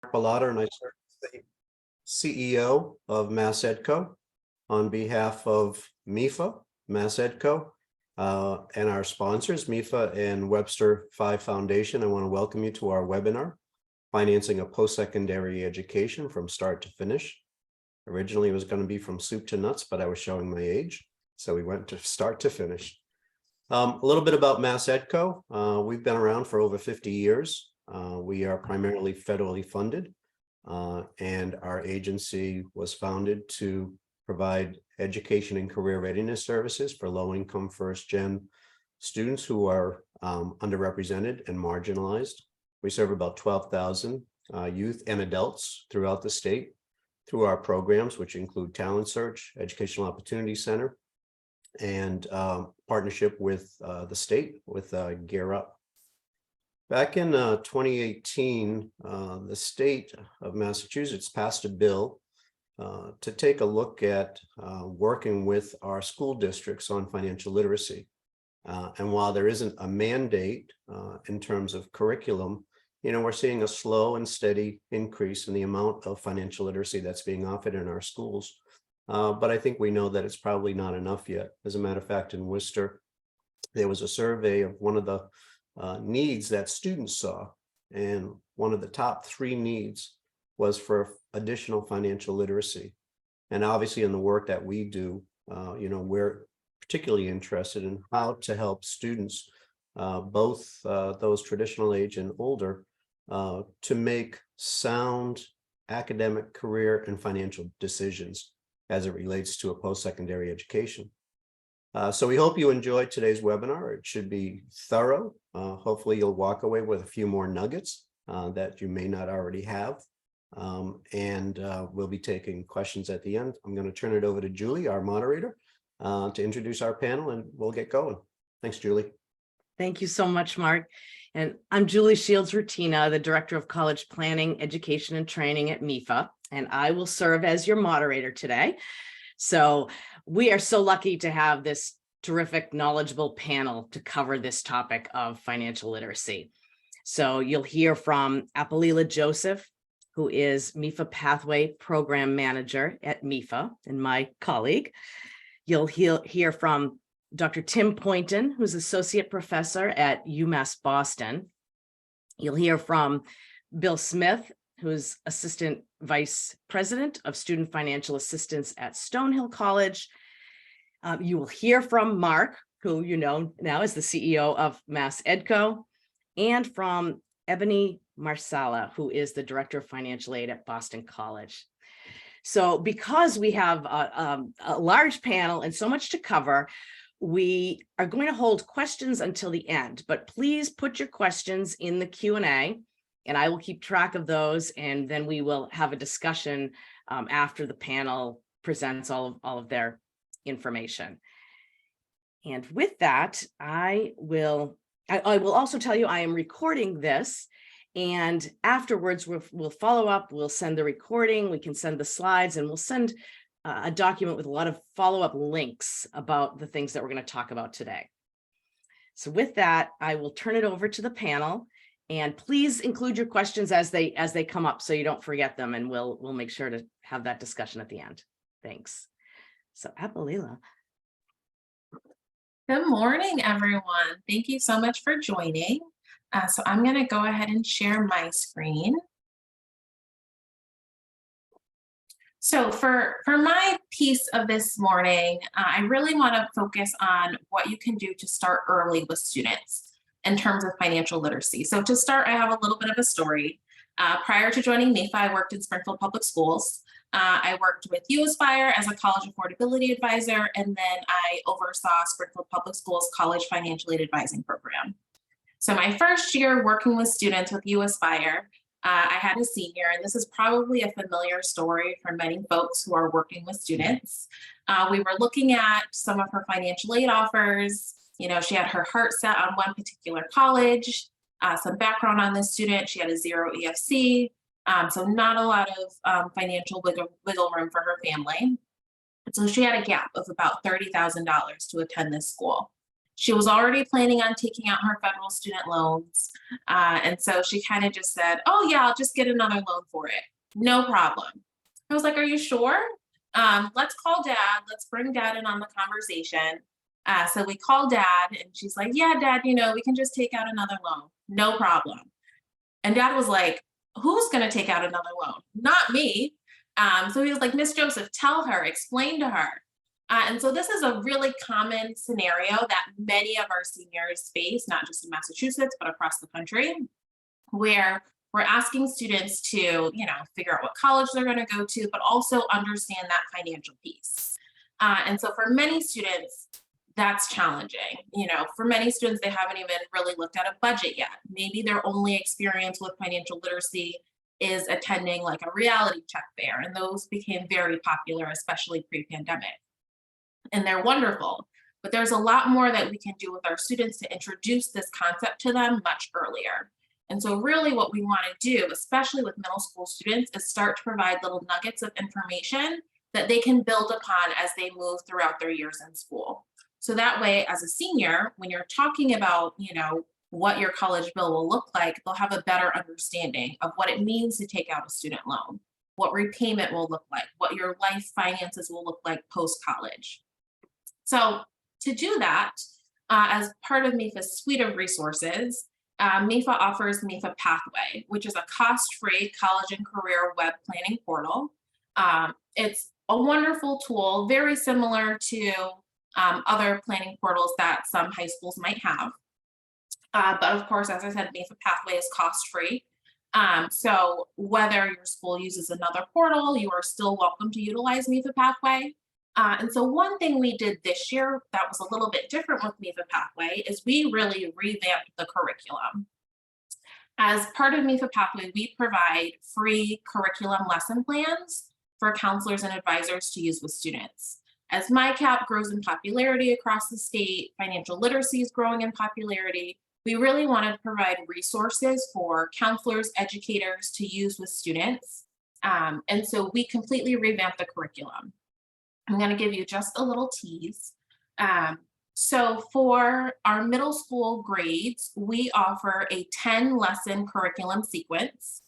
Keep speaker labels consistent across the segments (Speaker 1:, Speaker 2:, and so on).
Speaker 1: Bilotta, and I serve as the CEO of MassEdCO on behalf of MEFA, MassEdCO, and our sponsors, MEFA and Webster 5 Foundation. I want to welcome you to our webinar, Financing a Post-Secondary Education from Start to Finish. Originally, it was going to be from soup to nuts, but I was showing my age, so we went to start to finish. A little bit about MassEdCO. We've been around for over 50 years. We are primarily federally funded, and our agency was founded to provide education and career readiness services for low-income first-gen students who are underrepresented and marginalized. We serve about 12,000 youth and adults throughout the state through our programs, which include Talent Search, Educational Opportunity Center, and partnership with the state with Gear Up. Back in 2018, the state of Massachusetts passed a bill to take a look at working with our school districts on financial literacy. And while there isn't a mandate in terms of curriculum, we're seeing a slow and steady increase in the amount of financial literacy that's being offered in our schools. But I think we know that it's probably not enough yet. As a matter of fact, in Worcester, there was a survey of one of the needs that students saw, and one of the top 3 needs was for additional financial literacy. And obviously in the work that we do, we're particularly interested in how to help students, both those traditional age and older, to make sound academic, career, and financial decisions as it relates to a post-secondary education. So we hope you enjoyed today's webinar. It should be thorough. Hopefully you'll walk away with a few more nuggets that you may not already have. And we'll be taking questions at the end. I'm going to turn it over to Julie, our moderator, to introduce our panel, and we'll get going. Thanks, Julie.
Speaker 2: Thank you so much, Mark. And I'm Julie Shields-Rutina, the Director of College Planning, Education, and Training at MEFA, and I will serve as your moderator today. So we are so lucky to have this terrific, knowledgeable panel to cover this topic of financial literacy. So you'll hear from Apelila Joseph, who is MEFA Pathway Program Manager at MEFA and my colleague. You'll hear from Dr. Tim Poynton, who's Associate Professor at UMass Boston. You'll hear from Bill Smith, who's Assistant Vice President of Student Financial Assistance at Stonehill College. You will hear from Mark, who you know now is the CEO of MassEdCO, and from Ebony Marsala, who is the Director of Financial Aid at Boston College. So because we have a large panel and so much to cover, we are going to hold questions until the end, but please put your questions in the Q&A, and I will keep track of those, and then we will have a discussion after the panel presents all of their information. And with that, I will also tell you I am recording this, and afterwards we'll follow up. We'll send the recording, we can send the slides, and we'll send a document with a lot of follow-up links about the things that we're going to talk about today. So with that, I will turn it over to the panel, and please include your questions as they come up so you don't forget them, and we'll make sure to have that discussion at the end. Thanks. So Apelila.
Speaker 3: Good morning, everyone. Thank you so much for joining. So I'm going to go ahead and share my screen. So for my piece of this morning, I really want to focus on what you can do to start early with students in terms of financial literacy. So to start, I have a little bit of a story. Prior to joining MEFA, I worked in Springfield Public Schools. I worked with UAspire as a college affordability advisor, and then I oversaw Springfield Public Schools College Financial Aid Advising Program. So my first year working with students with UAspire, I had a senior, and this is probably a familiar story for many folks who are working with students. We were looking at some of her financial aid offers. She had her heart set on one particular college, some background on this student. She had a 0 EFC, so not a lot of financial wiggle room for her family. So she had a gap of about $30,000 to attend this school. She was already planning on taking out her federal student loans. And so she kind of just said, oh yeah, I'll just get another loan for it. No problem. I was like, are you sure? Let's call dad. Let's bring dad in on the conversation. So we called dad and she's like, yeah, dad, we can just take out another loan. No problem. And dad was like, who's going to take out another loan? Not me. So he was like, Miss Joseph, tell her, explain to her. And so this is a really common scenario that many of our seniors face, not just in Massachusetts, but across the country, where we're asking students to, figure out what college they're going to go to, but also understand that financial piece. And so for many students, that's challenging. For many students, they haven't even really looked at a budget yet. Maybe their only experience with financial literacy is attending like a reality check fair, and those became very popular, especially pre-pandemic. And they're wonderful, but there's a lot more that we can do with our students to introduce this concept to them much earlier. And so really what we want to do, especially with middle school students, is start to provide little nuggets of information that they can build upon as they move throughout their years in school. So that way, as a senior, when you're talking about, what your college bill will look like, they'll have a better understanding of what it means to take out a student loan, what repayment will look like, what your life finances will look like post-college. So to do that, as part of MEFA's suite of resources, MEFA offers MEFA Pathway, which is a cost-free college and career web planning portal. It's a wonderful tool, very similar to other planning portals that some high schools might have. But of course, as I said, MEFA Pathway is cost-free. So whether your school uses another portal, you are still welcome to utilize MEFA Pathway. And so one thing we did this year that was a little bit different with MEFA Pathway is we really revamped the curriculum. As part of MEFA Pathway, we provide free curriculum lesson plans for counselors and advisors to use with students. As MyCap grows in popularity across the state, financial literacy is growing in popularity, we really wanted to provide resources for counselors, educators to use with students. And so we completely revamped the curriculum. I'm going to give you just a little tease. So for our middle school grades, we offer a 10-lesson curriculum sequence.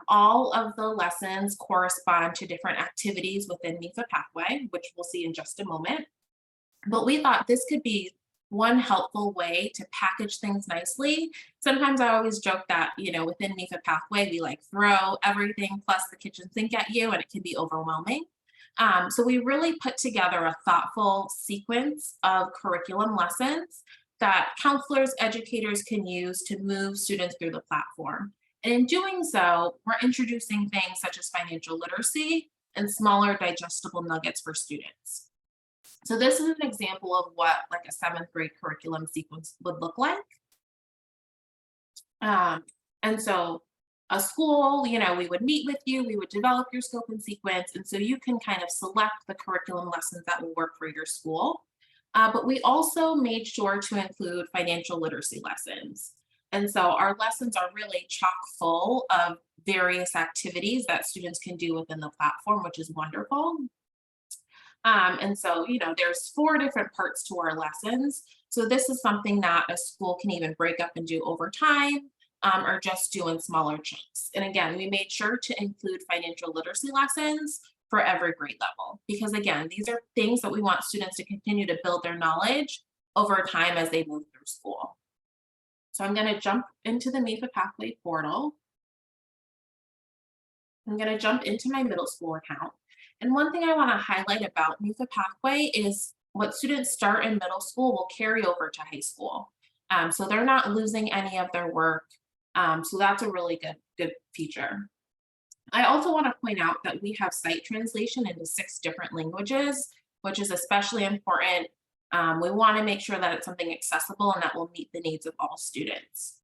Speaker 3: All of the lessons correspond to different activities within MEFA Pathway, which we'll see in just a moment. But we thought this could be one helpful way to package things nicely. Sometimes I always joke that, within MEFA Pathway, we like throw everything plus the kitchen sink at you and it can be overwhelming. So we really put together a thoughtful sequence of curriculum lessons that counselors, educators can use to move students through the platform. And in doing so, we're introducing things such as financial literacy and smaller digestible nuggets for students. So this is an example of what like a 7th grade curriculum sequence would look like. And so a school, we would meet with you, we would develop your scope and sequence, and so you can kind of select the curriculum lessons that will work for your school. But we also made sure to include financial literacy lessons. And so our lessons are really chock full of various activities that students can do within the platform, which is wonderful. And so, there's 4 different parts to our lessons. So this is something that a school can even break up and do over time, or just do in smaller chunks. And again, we made sure to include financial literacy lessons for every grade level, because again, these are things that we want students to continue to build their knowledge over time as they move through school. So I'm going to jump into the MEFA Pathway portal. I'm going to jump into my middle school account. And one thing I want to highlight about MEFA Pathway is what students start in middle school will carry over to high school. So they're not losing any of their work. So that's a really good feature. I also want to point out that we have site translation into 6 different languages, which is especially important. We want to make sure that it's something accessible and that will meet the needs of all students.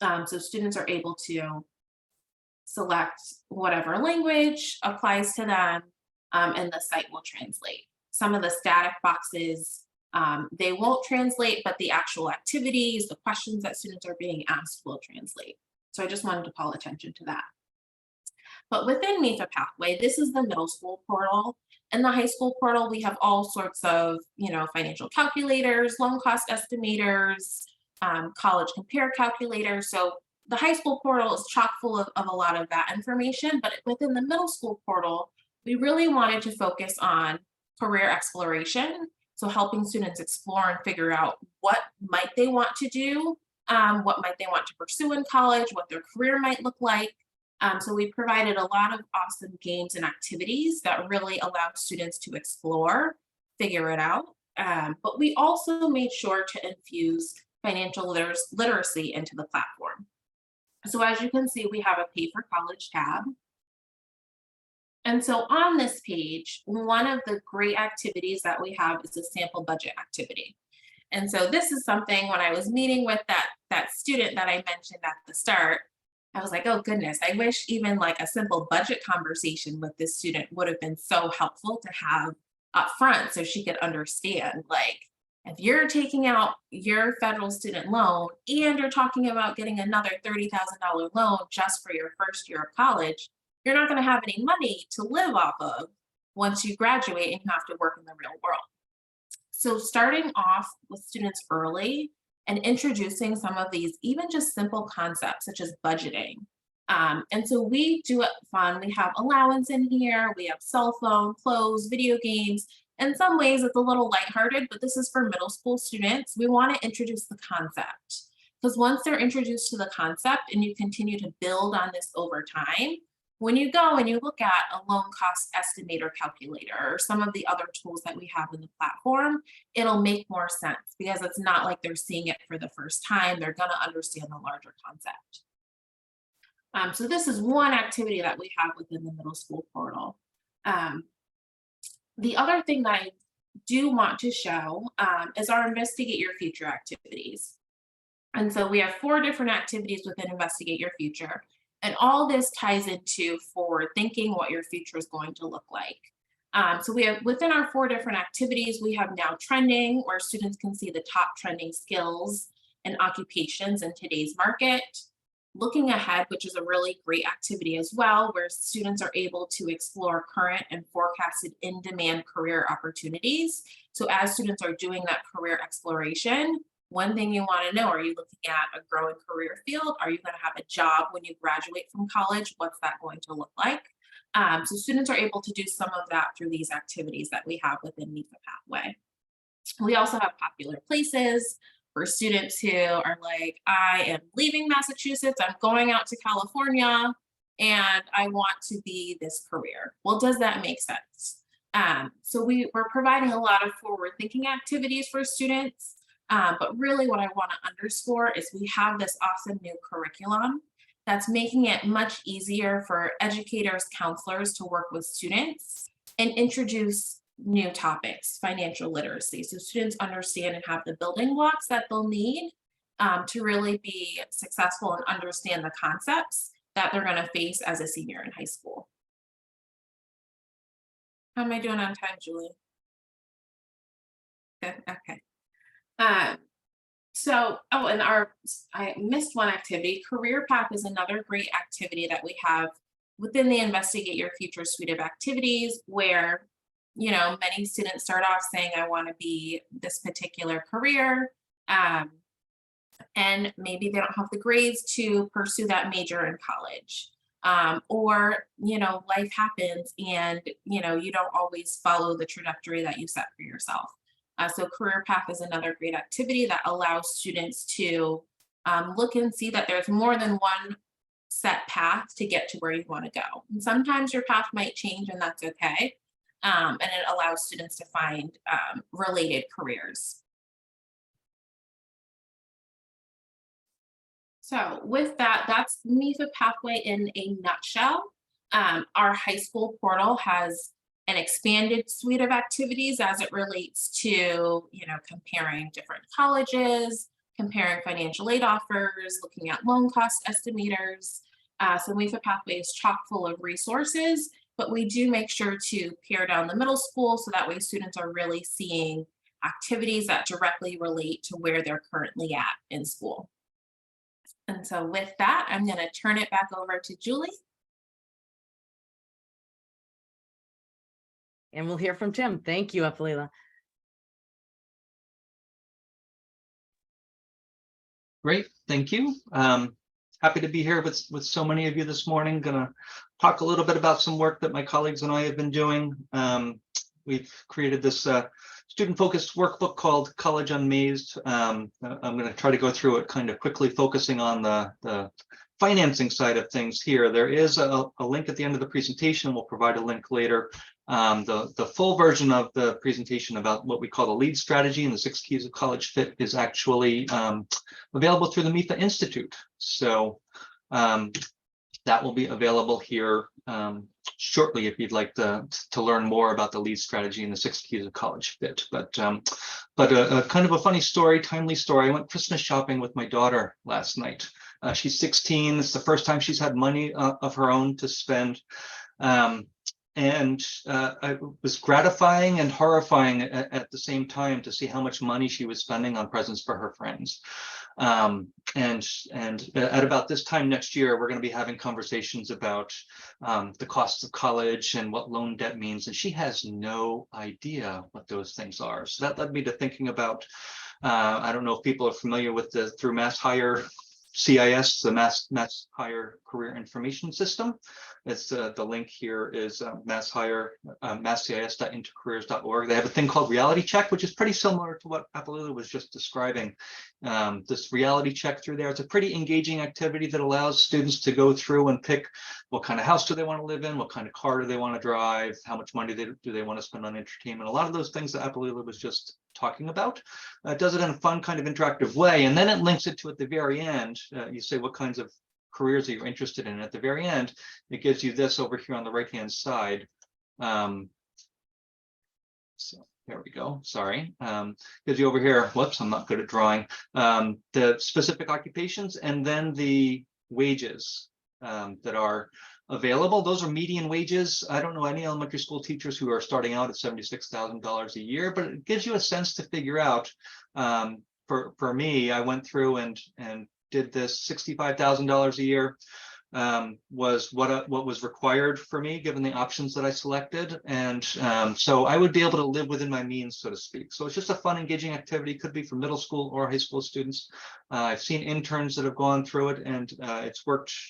Speaker 3: So students are able to select whatever language applies to them, and the site will translate. Some of the static boxes, they won't translate, but the actual activities, the questions that students are being asked will translate. So I just wanted to call attention to that. But within MEFA Pathway, this is the middle school portal. In the high school portal, we have all sorts of, financial calculators, loan cost estimators, college compare calculators. So the high school portal is chock full of a lot of that information, but within the middle school portal, we really wanted to focus on career exploration. So helping students explore and figure out what might they want to do, what might they want to pursue in college, what their career might look like. So we provided a lot of awesome games and activities that really allow students to explore, figure it out. But we also made sure to infuse financial literacy into the platform. So as you can see, we have a Pay for College tab. And so on this page, one of the great activities that we have is a sample budget activity. And so this is something when I was meeting with that student that I mentioned at the start, I was like, oh goodness, I wish even like a simple budget conversation with this student would have been so helpful to have up front so she could understand, like, if you're taking out your federal student loan and you're talking about getting another $30,000 loan just for your first year of college, you're not going to have any money to live off of once you graduate and you have to work in the real world. So starting off with students early and introducing some of these, even just simple concepts such as budgeting. And so we do it fun. We have allowance in here. We have cell phone, clothes, video games. In some ways, it's a little lighthearted, but this is for middle school students. We want to introduce the concept because once they're introduced to the concept and you continue to build on this over time, when you go and you look at a loan cost estimator calculator or some of the other tools that we have in the platform, it'll make more sense because it's not like they're seeing it for the first time. They're going to understand the larger concept. So this is one activity that we have within the middle school portal. The other thing that I do want to show is our Investigate Your Future activities. And so we have 4 different activities within Investigate Your Future. And all this ties into forward thinking, what your future is going to look like. So we have within our 4 different activities, we have now trending, where students can see the top trending skills and occupations in today's market. Looking ahead, which is a really great activity as well, where students are able to explore current and forecasted in-demand career opportunities. So as students are doing that career exploration, one thing you want to know, are you looking at a growing career field? Are you going to have a job when you graduate from college? What's that going to look like? So students are able to do some of that through these activities that we have within MEFA Pathway. We also have popular places for students who are like, I am leaving Massachusetts, I'm going out to California, and I want to be this career. Well, does that make sense? So we're providing a lot of forward-thinking activities for students. But really what I want to underscore is we have this awesome new curriculum that's making it much easier for educators, counselors to work with students and introduce new topics, financial literacy. So students understand and have the building blocks that they'll need to really be successful and understand the concepts that they're going to face as a senior in high school. How am I doing on time, Julie? Good, okay. And I missed one activity. Career Path is another great activity that we have within the Investigate Your Future suite of activities where, many students start off saying, I want to be this particular career. And maybe they don't have the grades to pursue that major in college. Or, life happens and, you don't always follow the trajectory that you set for yourself. So Career Path is another great activity that allows students to look and see that there's more than one set path to get to where you want to go. And sometimes your path might change and that's okay. And it allows students to find related careers. So with that, that's MEFA Pathway in a nutshell. Our high school portal has an expanded suite of activities as it relates to, comparing different colleges, comparing financial aid offers, looking at loan cost estimators. So MEFA Pathway is chock full of resources, but we do make sure to pare down the middle school so that way students are really seeing activities that directly relate to where they're currently at in school. And so with that, I'm going to turn it back over to Julie.
Speaker 2: And we'll hear from Tim. Thank you, Apelila.
Speaker 4: Great, thank you. Happy to be here with so many of you this morning. Gonna talk a little bit about some work that my colleagues and I have been doing. We've created this student-focused workbook called College Unmazed. I'm going to try to go through it kind of quickly, focusing on the financing side of things here. There is a link at the end of the presentation. We'll provide a link later. The full version of the presentation about what we call the LEAD strategy and the 6 keys of college fit is actually available through the MEFA Institute. So that will be available here shortly if you'd like to learn more about the LEAD strategy and the 6 keys of college fit. But a kind of a funny story, timely story. I went Christmas shopping with my daughter last night. She's 16. It's the first time she's had money of her own to spend. And it was gratifying and horrifying at the same time to see how much money she was spending on presents for her friends. And at about this time next year, we're going to be having conversations about the costs of college and what loan debt means. And she has no idea what those things are. So that led me to thinking about, I don't know if people are familiar with through MassHire CIS, the Mass Hire Career Information System. It's the link here is MassHire, masscis.intercareers.org. They have a thing called Reality Check, which is pretty similar to what Apelila was just describing. This reality check through there, it's a pretty engaging activity that allows students to go through and pick what kind of house do they want to live in, what kind of car do they want to drive, how much money do they want to spend on entertainment. A lot of those things that Apelila was just talking about. It does it in a fun kind of interactive way, and then it links it to at the very end. You say what kinds of careers are you interested in. At the very end, it gives you this over here on the right hand side. So there we go. Sorry, gives you over here. Whoops, I'm not good at drawing. The specific occupations and then the wages that are available. Those are median wages. I don't know any elementary school teachers who are starting out at $76,000 a year, but it gives you a sense to figure out. For me, I went through and did this. $65,000 a year was what was required for me, given the options that I selected. And so I would be able to live within my means, so to speak. So it's just a fun, engaging activity. Could be for middle school or high school students. I've seen interns that have gone through it, and it's worked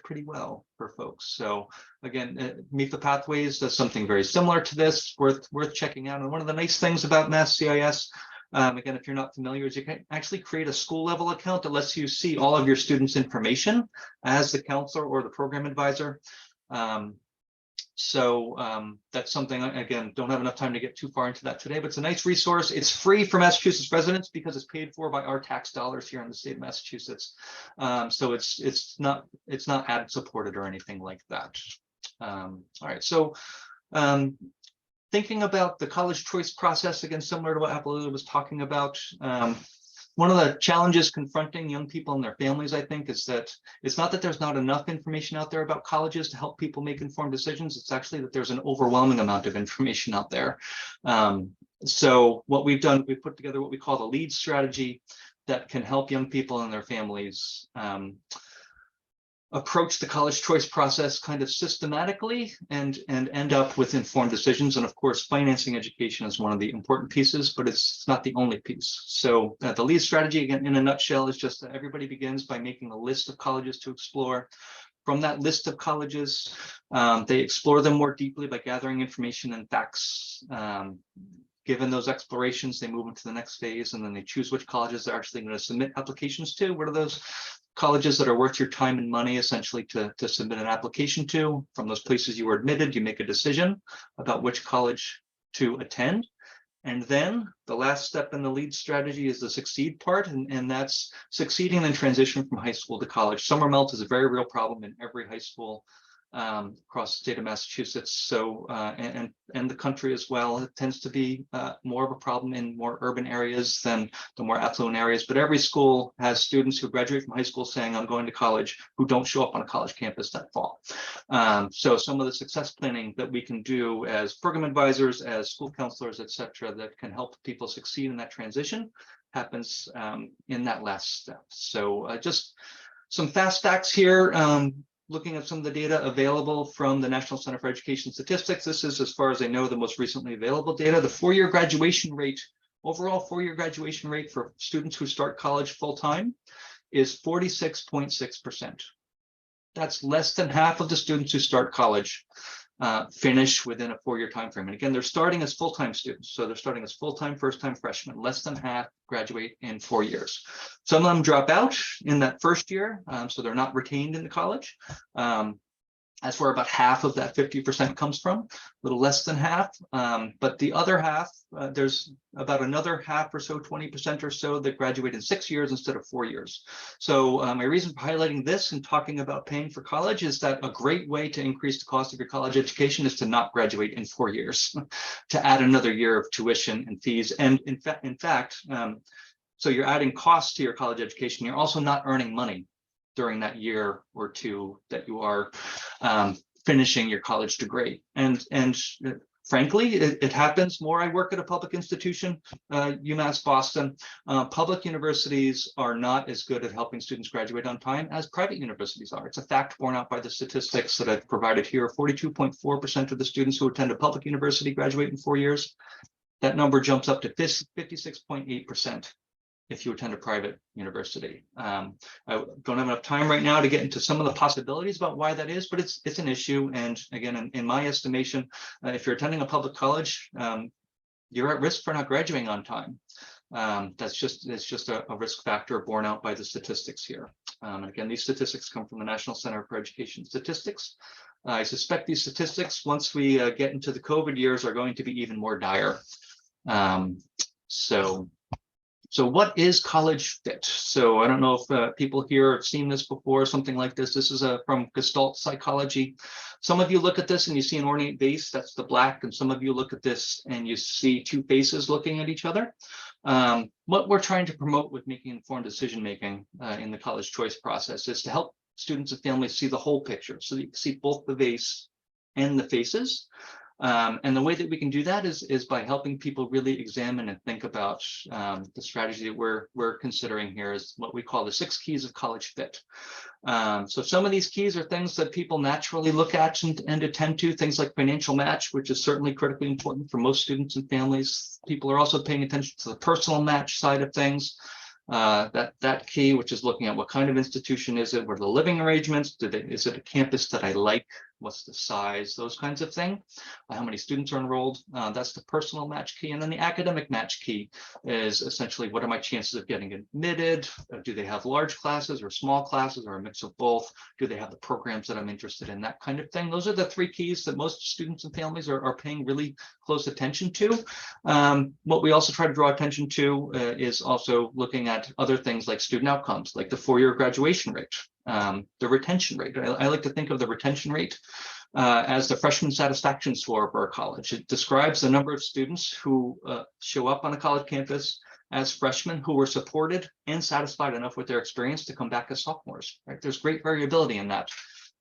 Speaker 4: pretty well for folks. So again, MEFA Pathways does something very similar to this, worth checking out. And one of the nice things about Mass CIS, again, if you're not familiar, is you can actually create a school level account that lets you see all of your students' information as the counselor or the program advisor. So that's something, again, don't have enough time to get too far into that today, but it's a nice resource. It's free for Massachusetts residents because it's paid for by our tax dollars here in the state of Massachusetts. So it's not ad supported or anything like that. All right, so thinking about the college choice process, again, similar to what Apelila was talking about, one of the challenges confronting young people and their families, I think, is that it's not that there's not enough information out there about colleges to help people make informed decisions. It's actually that there's an overwhelming amount of information out there. So what we've done, we've put together what we call the LEAD strategy that can help young people and their families approach the college choice process kind of systematically and end up with informed decisions. And of course, financing education is one of the important pieces, but it's not the only piece. So the LEAD strategy, again, in a nutshell, is just that everybody begins by making a list of colleges to explore. From that list of colleges, they explore them more deeply by gathering information and facts. Given those explorations, they move into the next phase, and then they choose which colleges they're actually going to submit applications to. What are those colleges that are worth your time and money, essentially, to submit an application to? From those places you were admitted, you make a decision about which college to attend. And then the last step in the LEAD strategy is the succeed part, and that's succeeding in transition from high school to college. Summer melt is a very real problem in every high school across the state of Massachusetts, so and the country as well. It tends to be more of a problem in more urban areas than the more affluent areas, but every school has students who graduate from high school saying, I'm going to college, who don't show up on a college campus that fall. So some of the success planning that we can do as program advisors, as school counselors, et cetera, that can help people succeed in that transition happens in that last step. So just some fast facts here. looking at some of the data available from the National Center for Education Statistics. This is, as far as I know, the most recently available data. The four-year graduation rate, overall four-year graduation rate for students who start college full-time is 46.6%. That's less than half of the students who start college finish within a four-year time frame. And again, they're starting as full-time students. So they're starting as full-time first-time freshmen. Less than half graduate in 4 years. Some of them drop out in that first year, so they're not retained in the college. That's where about half of that 50% comes from, a little less than half. But the other half, there's about another half or so, 20% or so, that graduate in 6 years instead of 4 years. So my reason for highlighting this and talking about paying for college is that a great way to increase the cost of your college education is to not graduate in 4 years, to add another year of tuition and fees. And in fact, so you're adding costs to your college education. You're also not earning money during that year or two that you are finishing your college degree. And frankly, it happens more. I work at a public institution, UMass Boston. Public universities are not as good at helping students graduate on time as private universities are. It's a fact borne out by the statistics that I've provided here. 42.4% of the students who attend a public university graduate in 4 years. That number jumps up to 56.8% if you attend a private university. I don't have enough time right now to get into some of the possibilities about why that is, but it's an issue. And again, in my estimation, if you're attending a public college, you're at risk for not graduating on time. It's just a risk factor borne out by the statistics here. And again, these statistics come from the National Center for Education Statistics. I suspect these statistics, once we get into the COVID years, are going to be even more dire. So what is college fit? So I don't know if people here have seen this before, something like this. This is from Gestalt psychology. Some of you look at this and you see an ornate vase, that's the black, and some of you look at this and you see two faces looking at each other. What we're trying to promote with making informed decision-making in the college choice process is to help students and families see the whole picture, so that you can see both the vase and the faces. And the way that we can do that is by helping people really examine and think about the strategy that we're considering here is what we call the 6 keys of college fit. So some of these keys are things that people naturally look at and attend to, things like financial match, which is certainly critically important for most students and families. People are also paying attention to the personal match side of things. That key, which is looking at what kind of institution is it, what are the living arrangements, is it a campus that I like, what's the size, those kinds of things, how many students are enrolled. That's the personal match key. And then the academic match key is essentially, what are my chances of getting admitted? Do they have large classes or small classes or a mix of both? Do they have the programs that I'm interested in? That kind of thing. Those are the 3 keys that most students and families are paying really close attention to. What we also try to draw attention to is also looking at other things like student outcomes, like the 4-year graduation rate, the retention rate. I like to think of the retention rate as the freshman satisfaction score for a college. It describes the number of students who show up on a college campus as freshmen who were supported and satisfied enough with their experience to come back as sophomores. Right? There's great variability in that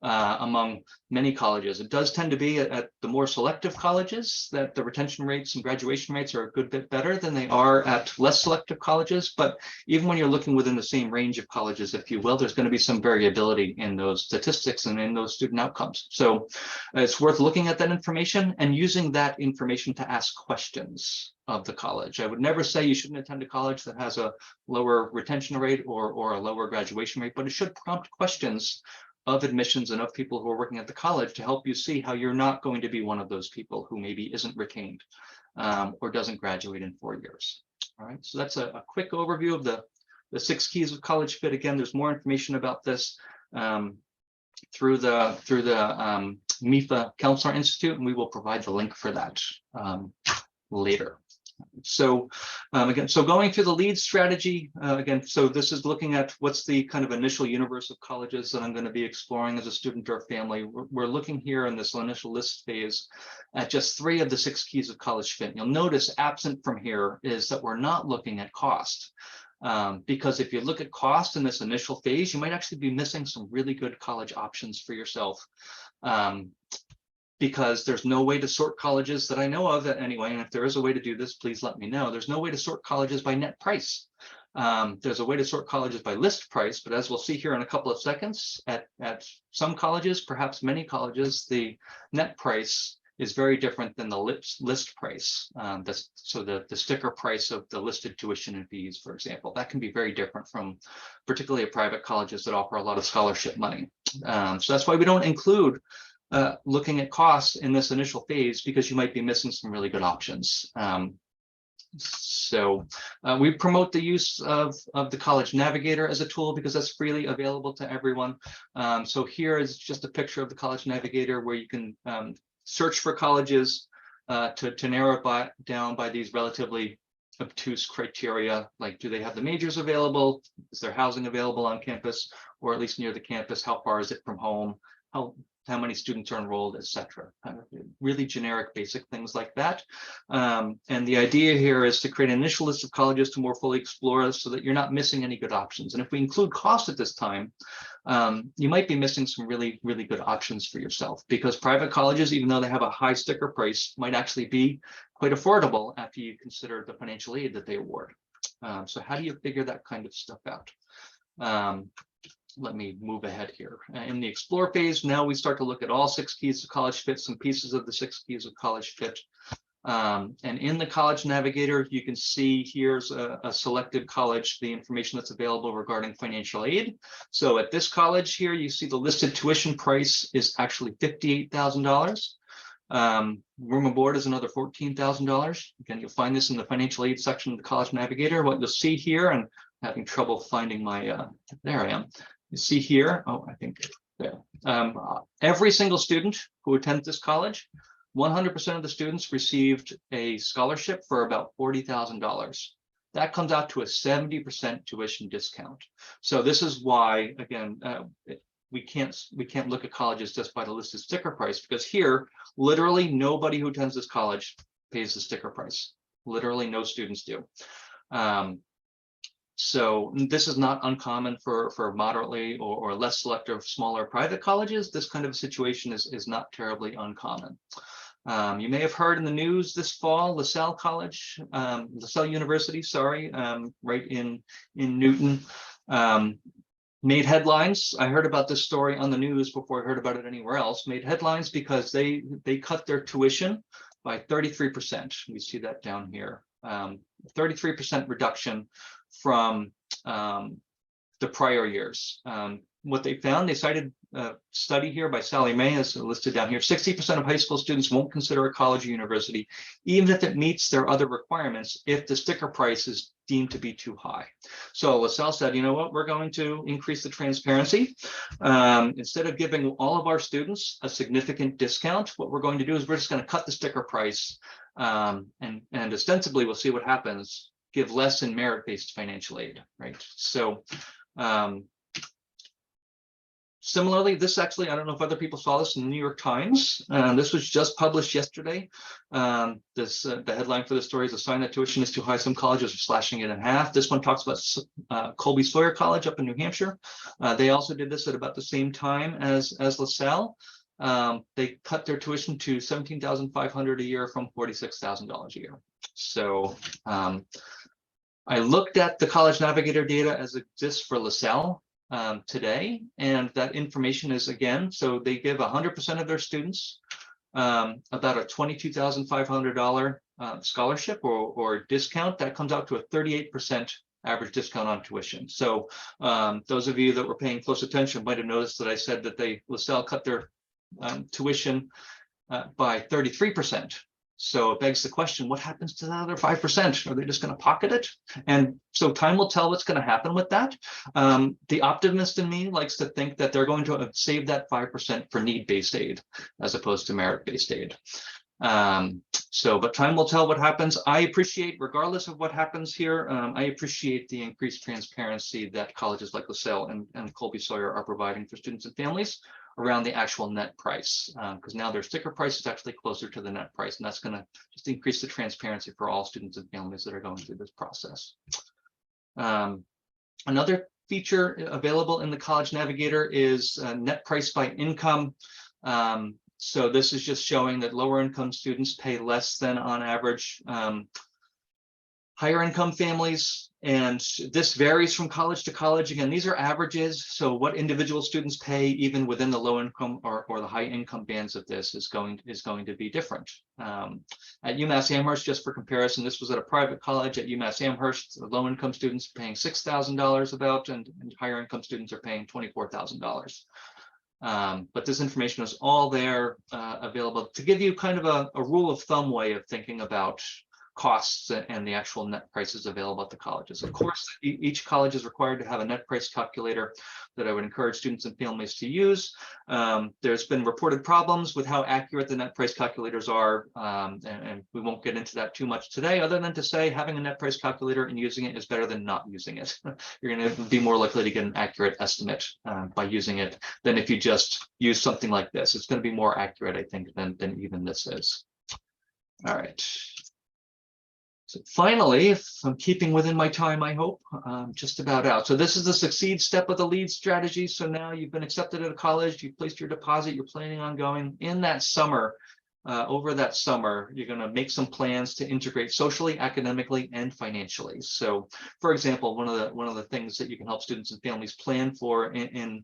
Speaker 4: among many colleges. It does tend to be at the more selective colleges that the retention rates and graduation rates are a good bit better than they are at less selective colleges. But even when you're looking within the same range of colleges, if you will, there's going to be some variability in those statistics and in those student outcomes. So it's worth looking at that information and using that information to ask questions of the college. I would never say you shouldn't attend a college that has a lower retention rate or a lower graduation rate, but it should prompt questions of admissions and of people who are working at the college to help you see how you're not going to be one of those people who maybe isn't retained or doesn't graduate in 4 years. All right, so that's a quick overview of the 6 keys of college fit. Again, there's more information about this through the MEFA Counselor Institute, and we will provide the link for that later. So again, so going through the lead strategy, again, so this is looking at what's the kind of initial universe of colleges that I'm going to be exploring as a student or family. We're looking here in this initial list phase at just 3 of the 6 keys of college fit. You'll notice absent from here is that we're not looking at cost. Because if you look at cost in this initial phase, you might actually be missing some really good college options for yourself. Because there's no way to sort colleges that I know of anyway. And if there is a way to do this, please let me know. There's no way to sort colleges by net price. There's a way to sort colleges by list price, but as we'll see here in a couple of seconds, at some colleges, perhaps many colleges, the net price is very different than the list price. So the sticker price of the listed tuition and fees, for example, that can be very different from particularly private colleges that offer a lot of scholarship money. So that's why we don't include looking at costs in this initial phase, because you might be missing some really good options. So we promote the use of the College Navigator as a tool because that's freely available to everyone. So here is just a picture of the College Navigator where you can search for colleges to narrow it down by these relatively obtuse criteria, like do they have the majors available, is there housing available on campus or at least near the campus, how far is it from home, how many students are enrolled, etc. Really generic, basic things like that. And the idea here is to create an initial list of colleges to more fully explore so that you're not missing any good options. And if we include cost at this time, you might be missing some really, really good options for yourself, because private colleges, even though they have a high sticker price, might actually be quite affordable after you consider the financial aid that they award. So how do you figure that kind of stuff out? Let me move ahead here. In the explore phase, now we start to look at all 6 keys of college fit, some pieces of the 6 keys of college fit. And in the College Navigator, you can see here's a selected college, the information that's available regarding financial aid. So at this college here, you see the listed tuition price is actually $58,000. Room and board is another $14,000. Again, you'll find this in the financial aid section of the College Navigator. What you'll see here, and having trouble finding my, there I am. You see here, oh, I think there. Every single student who attends this college, 100% of the students received a scholarship for about $40,000. That comes out to a 70% tuition discount. So this is why, again, we can't look at colleges just by the listed sticker price, because here, literally nobody who attends this college pays the sticker price. Literally no students do. So this is not uncommon for moderately or less selective, smaller private colleges. This kind of situation is not terribly uncommon. You may have heard in the news this fall, LaSalle College, LaSalle University, sorry, right in Newton, made headlines. I heard about this story on the news before I heard about it anywhere else. Made headlines because they cut their tuition by 33%. We see that down here. 33% reduction from the prior years. What they found, they cited a study here by Sally May, as listed down here. 60% of high school students won't consider a college or university, even if it meets their other requirements, if the sticker price is deemed to be too high. So LaSalle said, you know what, we're going to increase the transparency. Instead of giving all of our students a significant discount, what we're going to do is we're just going to cut the sticker price, and ostensibly we'll see what happens, give less in merit-based financial aid, right? So similarly, this actually, I don't know if other people saw this in the New York Times. This was just published yesterday. The headline for the story is a sign that tuition is too high. Some colleges are slashing it in half. This one talks about Colby Sawyer College up in New Hampshire. They also did this at about the same time as LaSalle. They cut their tuition to $17,500 a year from $46,000 a year. So I looked at the College Navigator data as it exists for LaSalle today, and that information is, again, so they give 100% of their students about a $22,500 scholarship or discount. That comes out to a 38% average discount on tuition. So those of you that were paying close attention might have noticed that I said that LaSalle cut their tuition by 33%. So it begs the question, what happens to the other 5%? Are they just going to pocket it? And so time will tell what's going to happen with that. The optimist in me likes to think that they're going to save that 5% for need-based aid as opposed to merit-based aid. But time will tell what happens. I appreciate, regardless of what happens here, I appreciate the increased transparency that colleges like LaSalle and Colby Sawyer are providing for students and families around the actual net price, because now their sticker price is actually closer to the net price, and that's going to just increase the transparency for all students and families that are going through this process. Another feature available in the College Navigator is net price by income. So this is just showing that lower income students pay less than on average. higher income families, and this varies from college to college. Again, these are averages. So what individual students pay even within the low income or the high income bands of this is going to be different. At UMass Amherst, just for comparison, this was at a private college. At UMass Amherst, the low income students are paying $6,000 about, and higher income students are paying $24,000. But this information is all there available to give you kind of a rule of thumb way of thinking about costs and the actual net prices available at the colleges. Of course, each college is required to have a net price calculator that I would encourage students and families to use. There's been reported problems with how accurate the net price calculators are, and we won't get into that too much today, other than to say having a net price calculator and using it is better than not using it. You're going to be more likely to get an accurate estimate by using it than if you just use something like this. It's going to be more accurate, I think, than even this is. All right. So finally, if I'm keeping within my time, I hope, just about out. So this is the succeed step of the LEAD strategy. So now you've been accepted at a college, you've placed your deposit, you're planning on going in that summer. Over that summer, you're going to make some plans to integrate socially, academically, and financially. So, for example, one of the things that you can help students and families plan for in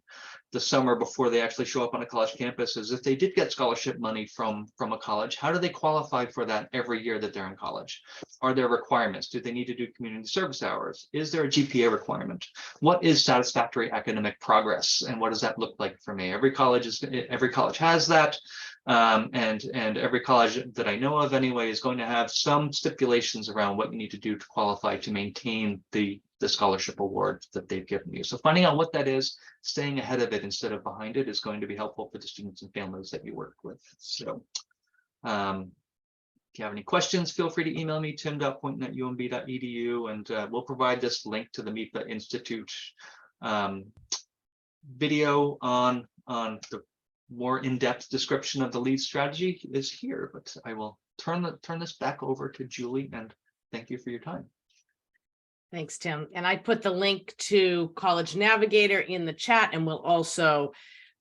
Speaker 4: the summer before they actually show up on a college campus is if they did get scholarship money from a college, how do they qualify for that every year that they're in college? Are there requirements? Do they need to do community service hours? Is there a GPA requirement? What is satisfactory academic progress, and what does that look like for me? Every college has that. And every college that I know of anyway is going to have some stipulations around what you need to do to qualify to maintain the scholarship award that they've given you. So finding out what that is, staying ahead of it instead of behind it is going to be helpful for the students and families that you work with. So if you have any questions, feel free to email me, tim.poynton@umb.edu, and we'll provide this link to the MEFA Institute video on the more in-depth description of the LEAD strategy is here, but I will turn this back over to Julie, and thank you for your time.
Speaker 2: Thanks, Tim. And I put the link to College Navigator in the chat, and we'll also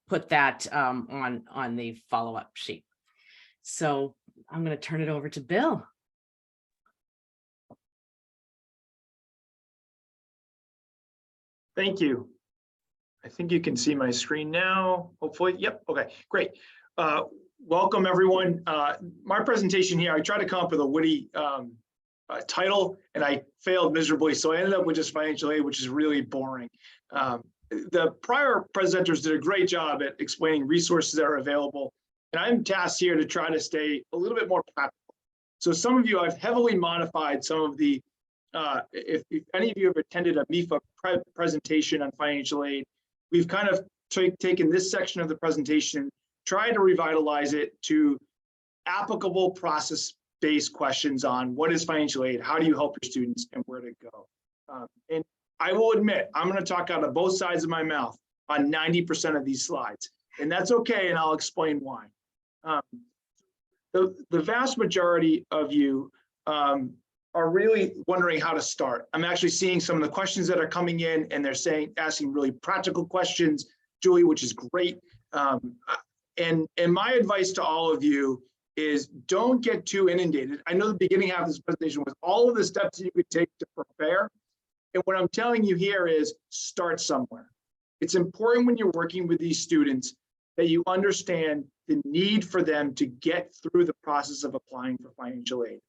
Speaker 2: put that on the follow-up sheet. So I'm going to turn it over to Bill.
Speaker 5: Thank you. I think you can see my screen now, hopefully. Yep, okay, great. Welcome everyone. My presentation here, I tried to come up with a witty title and I failed miserably. So I ended up with just financial aid, which is really boring. The prior presenters did a great job at explaining resources that are available. And I'm tasked here to try to stay a little bit more practical. So some of you, I've heavily modified some of the, if any of you have attended a MEFA presentation on financial aid, we've kind of taken this section of the presentation, tried to revitalize it to applicable process-based questions on what is financial aid, how do you help your students, and where to go. And I will admit, I'm going to talk out of both sides of my mouth on 90% of these slides, and that's okay, and I'll explain why. The vast majority of you are really wondering how to start. I'm actually seeing some of the questions that are coming in, and they're asking really practical questions, Julie, which is great. And my advice to all of you is don't get too inundated. I know the beginning half of this presentation was all of the steps you could take to prepare. And what I'm telling you here is start somewhere. It's important when you're working with these students that you understand the need for them to get through the process of applying for financial aid.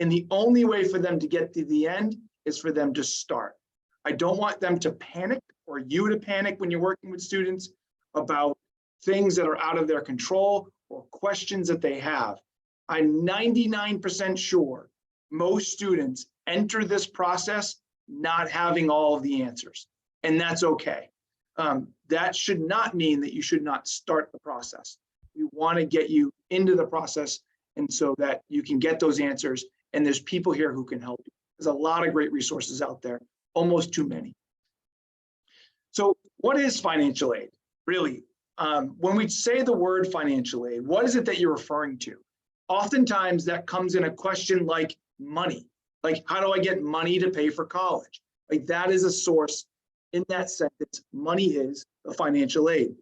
Speaker 5: And the only way for them to get to the end is for them to start. I don't want them to panic or you to panic when you're working with students about things that are out of their control or questions that they have. I'm 99% sure most students enter this process not having all of the answers, and that's okay. That should not mean that you should not start the process. We want to get you into the process and so that you can get those answers. And there's people here who can help you. There's a lot of great resources out there, almost too many. So what is financial aid, really? When we say the word financial aid, what is it that you're referring to? Oftentimes that comes in a question like money, like how do I get money to pay for college? Like that is a source in that sentence, money is a financial aid.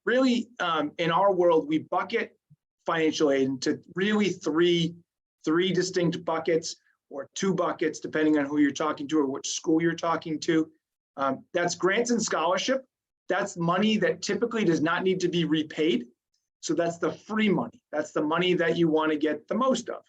Speaker 5: Really, in our world, we bucket financial aid into really three distinct buckets. or 2 buckets, depending on who you're talking to or which school you're talking to. That's grants and scholarship. That's money that typically does not need to be repaid. So that's the free money. That's the money that you want to get the most of.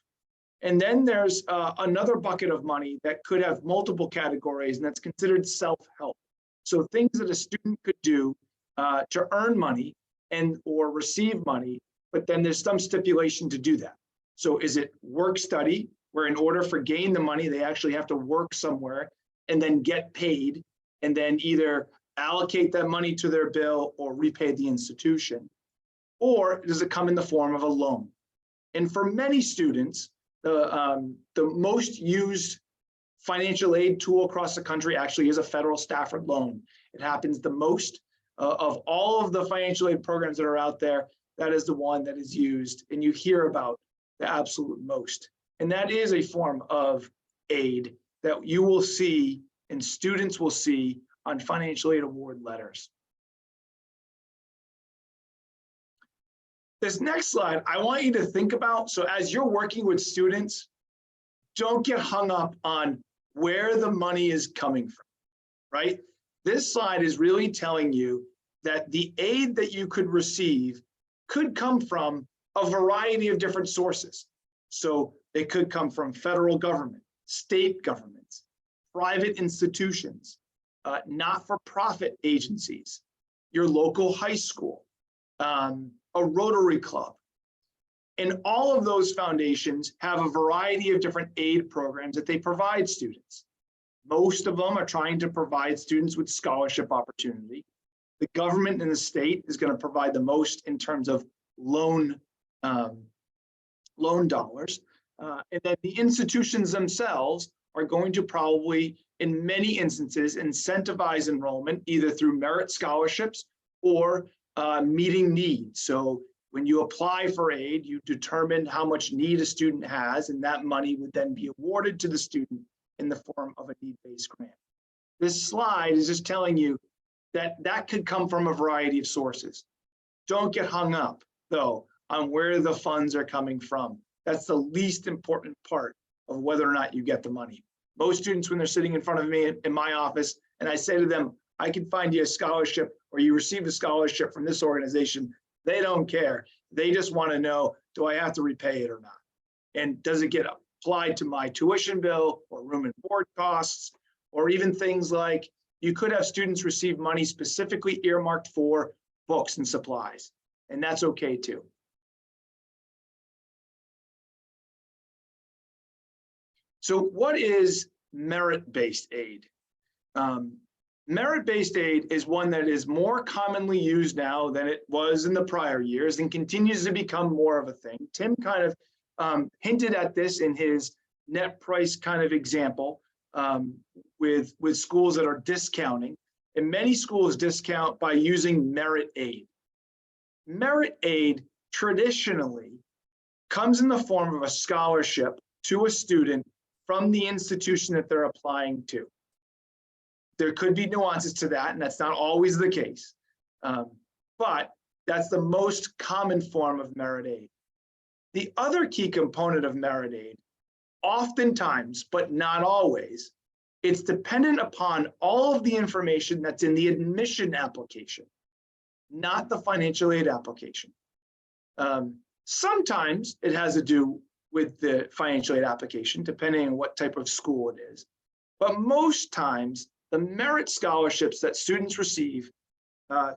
Speaker 5: And then there's another bucket of money that could have multiple categories, and that's considered self-help. So things that a student could do to earn money and or receive money, but then there's some stipulation to do that. So is it work study, where in order for gain the money, they actually have to work somewhere and then get paid, and then either allocate that money to their bill or repay the institution? Or does it come in the form of a loan? And for many students, the most used financial aid tool across the country actually is a federal Stafford loan. It happens the most of all of the financial aid programs that are out there. That is the one that is used, and you hear about the absolute most. And that is a form of aid that you will see and students will see on financial aid award letters. This next slide, I want you to think about, so as you're working with students, don't get hung up on where the money is coming from, right? This slide is really telling you that the aid that you could receive could come from a variety of different sources. So it could come from federal government, state governments, private institutions, not-for-profit agencies, your local high school, a Rotary Club. And all of those foundations have a variety of different aid programs that they provide students. Most of them are trying to provide students with scholarship opportunity. The government and the state is going to provide the most in terms of loan dollars. And then the institutions themselves are going to probably, in many instances, incentivize enrollment either through merit scholarships or meeting needs. So when you apply for aid, you determine how much need a student has, and that money would then be awarded to the student in the form of a need-based grant. This slide is just telling you that that could come from a variety of sources. Don't get hung up, though, on where the funds are coming from. That's the least important part of whether or not you get the money. Most students, when they're sitting in front of me in my office, and I say to them, I can find you a scholarship, or you received a scholarship from this organization, they don't care. They just want to know, do I have to repay it or not? And does it get applied to my tuition bill or room and board costs, or even things like you could have students receive money specifically earmarked for books and supplies, and that's okay too. So what is merit-based aid? Merit-based aid is one that is more commonly used now than it was in the prior years and continues to become more of a thing. Tim kind of hinted at this in his net price kind of example with schools that are discounting. And many schools discount by using merit aid. Merit aid traditionally comes in the form of a scholarship to a student from the institution that they're applying to. There could be nuances to that, and that's not always the case. But that's the most common form of merit aid. The other key component of merit aid, oftentimes, but not always, it's dependent upon all of the information that's in the admission application, not the financial aid application. Sometimes it has to do with the financial aid application, depending on what type of school it is. But most times, the merit scholarships that students receive,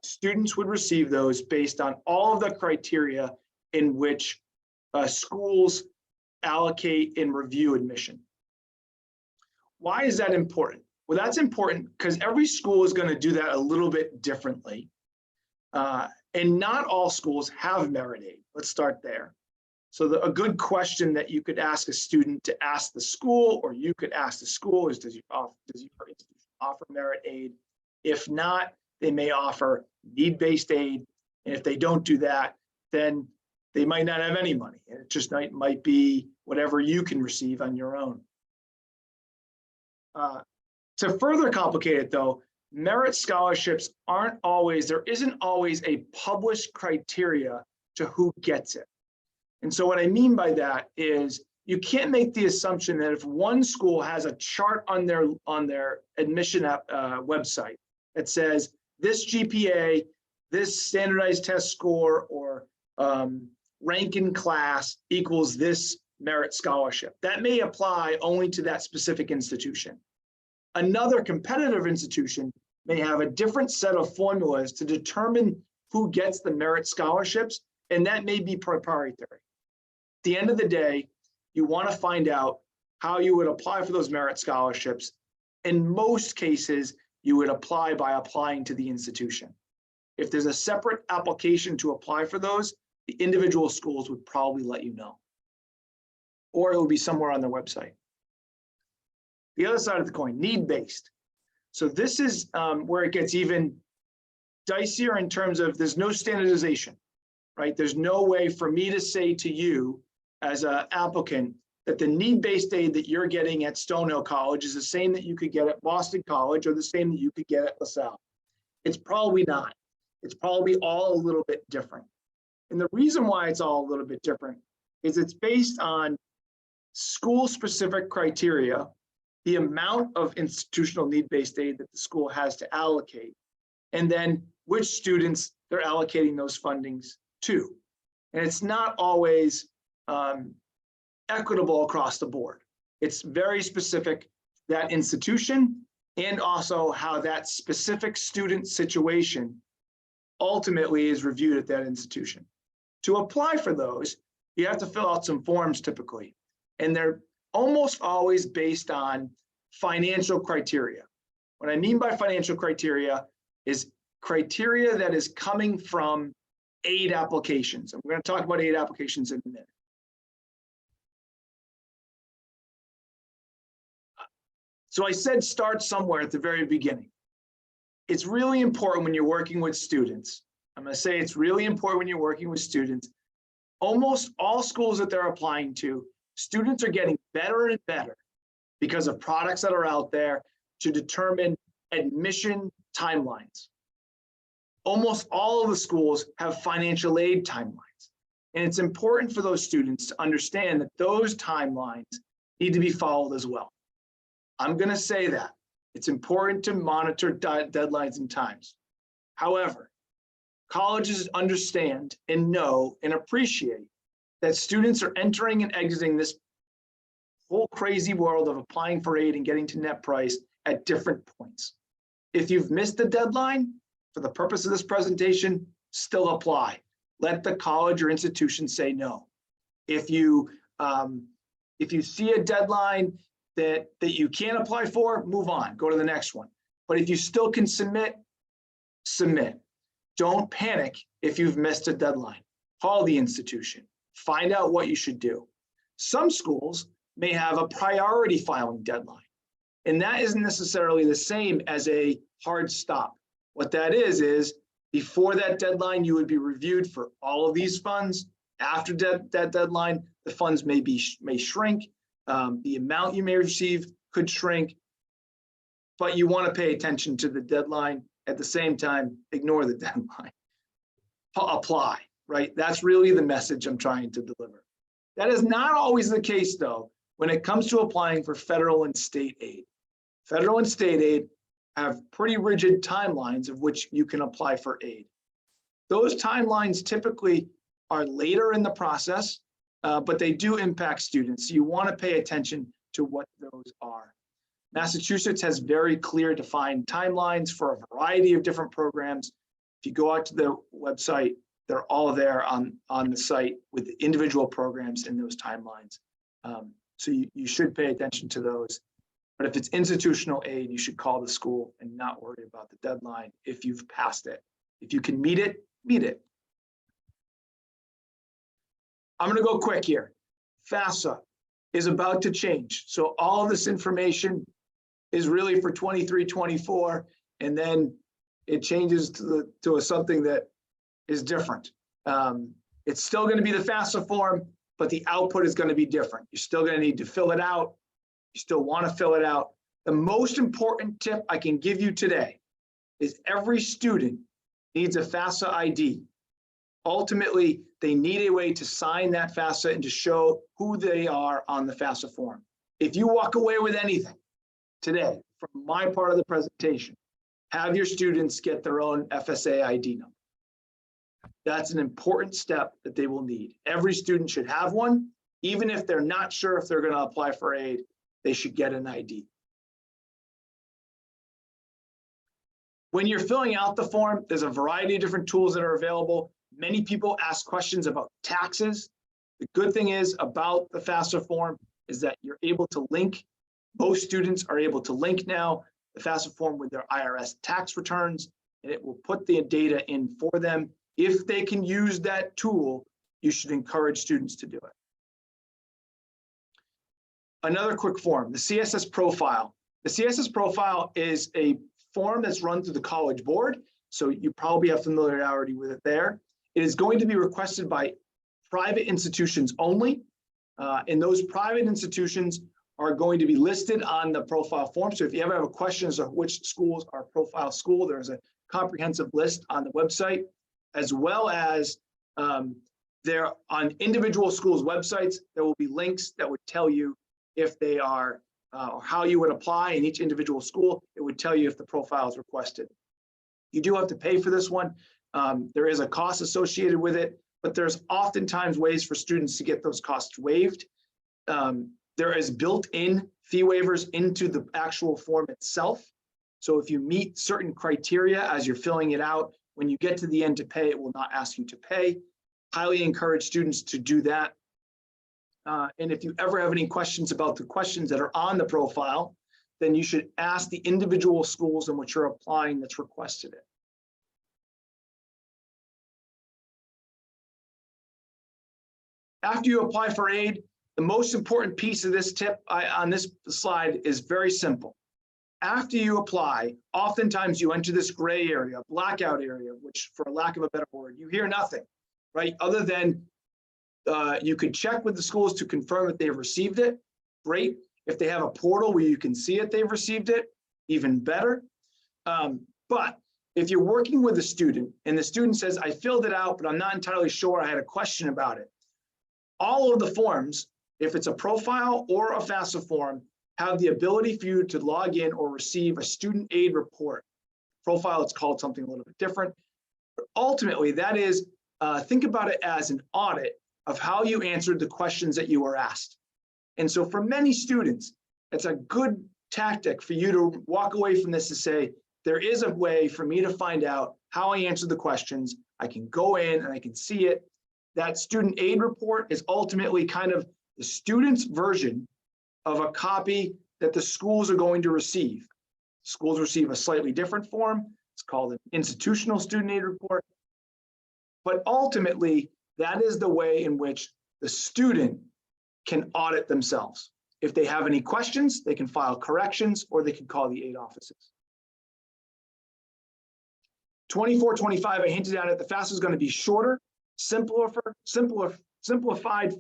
Speaker 5: students would receive those based on all of the criteria in which schools allocate and review admission. Why is that important? Well, that's important because every school is going to do that a little bit differently. And not all schools have merit aid. Let's start there. So a good question that you could ask a student to ask the school, or you could ask the school, is does your institution offer merit aid? If not, they may offer need-based aid. And if they don't do that, then they might not have any money. And it just might be whatever you can receive on your own. To further complicate it though, merit scholarships there isn't always a published criteria to who gets it. And so what I mean by that is you can't make the assumption that if one school has a chart on their admission website that says this GPA, this standardized test score, or rank in class equals this merit scholarship. That may apply only to that specific institution. Another competitive institution may have a different set of formulas to determine who gets the merit scholarships, and that may be proprietary. At the end of the day, you want to find out how you would apply for those merit scholarships. In most cases, you would apply by applying to the institution. If there's a separate application to apply for those, the individual schools would probably let you know, or it will be somewhere on their website. The other side of the coin, need-based. So this is where it gets even dicier in terms of there's no standardization, right? There's no way for me to say to you as an applicant that the need-based aid that you're getting at Stonehill College is the same that you could get at Boston College or the same that you could get at LaSalle. It's probably not. It's probably all a little bit different. And the reason why it's all a little bit different is it's based on school-specific criteria, the amount of institutional need-based aid that the school has to allocate, and then which students they're allocating those fundings to. And it's not always equitable across the board. It's very specific, that institution, and also how that specific student situation ultimately is reviewed at that institution. To apply for those, you have to fill out some forms typically, and they're almost always based on financial criteria. What I mean by financial criteria is criteria that is coming from aid applications. And we're going to talk about aid applications in a minute. So I said start somewhere at the very beginning. It's really important when you're working with students. I'm going to say it's really important when you're working with students. Almost all schools that they're applying to, students are getting better and better because of products that are out there to determine admission timelines. Almost all of the schools have financial aid timelines. And it's important for those students to understand that those timelines need to be followed as well. I'm going to say that. It's important to monitor deadlines and times. However, colleges understand and know and appreciate that students are entering and exiting this whole crazy world of applying for aid and getting to net price at different points. If you've missed the deadline, for the purpose of this presentation, still apply. Let the college or institution say no. If you see a deadline that you can't apply for, move on, go to the next one. But if you still can submit, submit. Don't panic if you've missed a deadline. Call the institution, find out what you should do. Some schools may have a priority filing deadline, and that isn't necessarily the same as a hard stop. What that is before that deadline, you would be reviewed for all of these funds. After that deadline, the funds may shrink. The amount you may receive could shrink, but you want to pay attention to the deadline. At the same time, ignore the deadline. Apply, right? That's really the message I'm trying to deliver. That is not always the case, though, when it comes to applying for federal and state aid. Federal and state aid have pretty rigid timelines of which you can apply for aid. Those timelines typically are later in the process, but they do impact students. So you want to pay attention to what those are. Massachusetts has very clear defined timelines for a variety of different programs. If you go out to the website, they're all there on the site with the individual programs in those timelines. So you should pay attention to those. But if it's institutional aid, you should call the school and not worry about the deadline if you've passed it. If you can meet it, meet it. I'm going to go quick here. FAFSA is about to change. So all of this information is really for 23-24, and then it changes to something that is different. It's still going to be the FAFSA form, but the output is going to be different. You're still going to need to fill it out. You still want to fill it out. The most important tip I can give you today is every student needs a FAFSA ID. Ultimately, they need a way to sign that FAFSA and to show who they are on the FAFSA form. If you walk away with anything today from my part of the presentation, have your students get their own FSA ID number. That's an important step that they will need. Every student should have one. Even if they're not sure if they're going to apply for aid, they should get an ID. When you're filling out the form, there's a variety of different tools that are available. Many people ask questions about taxes. The good thing is about the FAFSA form is that you're able to link. Most students are able to link now the FAFSA form with their IRS tax returns, and it will put the data in for them. If they can use that tool, you should encourage students to do it. Another quick form, the CSS profile. The CSS profile is a form that's run through the College Board, so you probably have familiarity with it there. It is going to be requested by private institutions only, and those private institutions are going to be listed on the profile form. So if you ever have questions of which schools are profile school, there's a comprehensive list on the website, as well as there on individual schools' websites, there will be links that would tell you if they are, or how you would apply in each individual school. It would tell you if the profile is requested. You do have to pay for this one. There is a cost associated with it, but there's oftentimes ways for students to get those costs waived. There is built-in fee waivers into the actual form itself. So if you meet certain criteria as you're filling it out, when you get to the end to pay, it will not ask you to pay. Highly encourage students to do that. And if you ever have any questions about the questions that are on the profile, then you should ask the individual schools in which you're applying that's requested it. After you apply for aid, the most important piece of this tip on this slide is very simple. After you apply, oftentimes you enter this gray area, blackout area, which for lack of a better word, you hear nothing, right? Other than you could check with the schools to confirm that they've received it. Great. If they have a portal where you can see it, they've received it, even better. But if you're working with a student and the student says, I filled it out, but I'm not entirely sure, I had a question about it. All of the forms, if it's a profile or a FAFSA form, have the ability for you to log in or receive a student aid report. Profile, it's called something a little bit different. But ultimately, that is, think about it as an audit of how you answered the questions that you were asked. And so for many students, it's a good tactic for you to walk away from this to say, there is a way for me to find out how I answered the questions. I can go in and I can see it. That student aid report is ultimately kind of the student's version of a copy that the schools are going to receive. Schools receive a slightly different form. It's called an institutional student aid report. But ultimately, that is the way in which the student can audit themselves. If they have any questions, they can file corrections or they can call the aid offices. 24-25, I hinted at it, the FAFSA is going to be shorter, simplified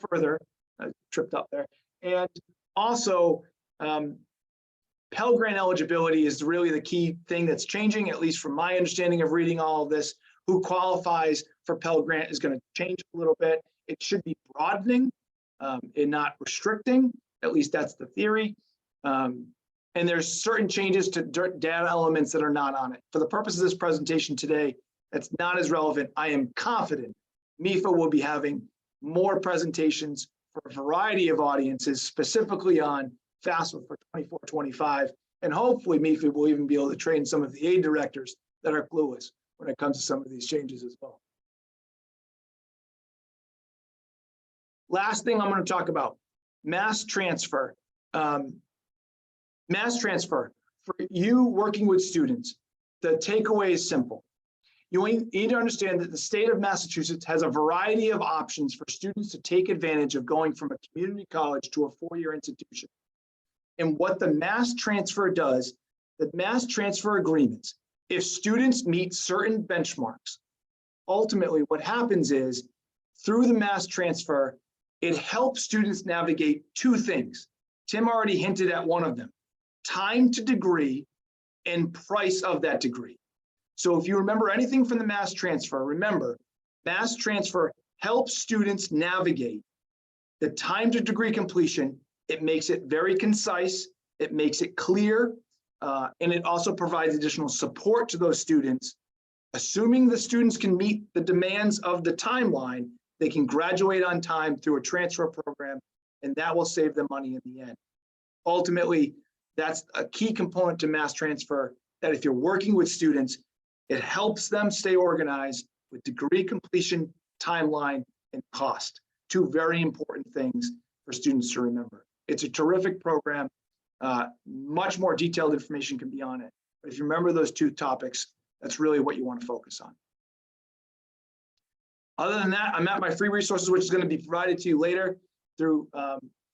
Speaker 5: further, I tripped up there. And also, Pell Grant eligibility is really the key thing that's changing, at least from my understanding of reading all of this. Who qualifies for Pell Grant is going to change a little bit. It should be broadening and not restricting. At least that's the theory. And there's certain changes to data elements that are not on it. For the purpose of this presentation today, that's not as relevant. I am confident MEFA will be having more presentations for a variety of audiences, specifically on FAFSA for 24-25. And hopefully MEFA will even be able to train some of the aid directors that are clueless when it comes to some of these changes as well. Last thing I'm going to talk about, mass transfer. Mass transfer, for you working with students, the takeaway is simple. You need to understand that the state of Massachusetts has a variety of options for students to take advantage of going from a community college to a four-year institution. And what the mass transfer does, the mass transfer agreements, if students meet certain benchmarks, ultimately what happens is through the mass transfer, it helps students navigate two things. Tim already hinted at one of them, time to degree and price of that degree. So if you remember anything from the mass transfer, remember, mass transfer helps students navigate the time to degree completion. It makes it very concise, it makes it clear, and it also provides additional support to those students. Assuming the students can meet the demands of the timeline, they can graduate on time through a transfer program, and that will save them money in the end. Ultimately, that's a key component to mass transfer, that if you're working with students, it helps them stay organized with degree completion, timeline, and cost. Two very important things for students to remember. It's a terrific program. Much more detailed information can be on it. But if you remember those two topics, that's really what you want to focus on. Other than that, I'm at my free resources, which is going to be provided to you later through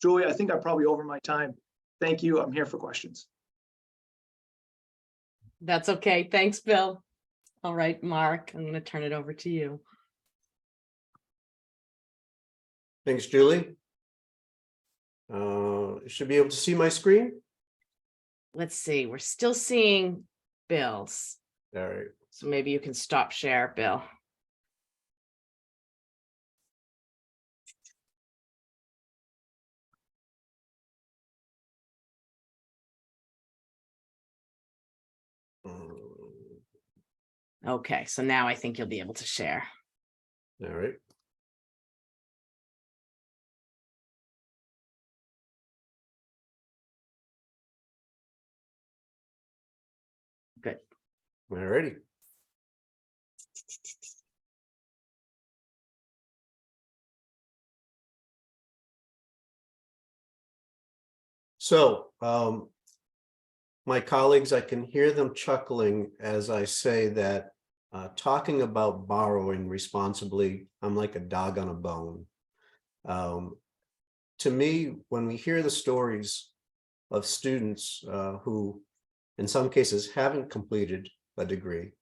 Speaker 5: Julie. I think I'm probably over my time. Thank you. I'm here for questions.
Speaker 2: That's okay. Thanks, Bill. All right, Mark, I'm going to turn it over to you.
Speaker 1: Thanks, Julie. You should be able to see my screen.
Speaker 2: Let's see, we're still seeing Bill's.
Speaker 1: All right.
Speaker 2: So maybe you can stop share, Bill. Okay, so now I think you'll be able to share.
Speaker 1: All right.
Speaker 2: Good.
Speaker 1: All righty. So, my colleagues, I can hear them chuckling as I say that talking about borrowing responsibly, I'm like a dog on a bone. To me, when we hear the stories of students who, in some cases, haven't completed a degree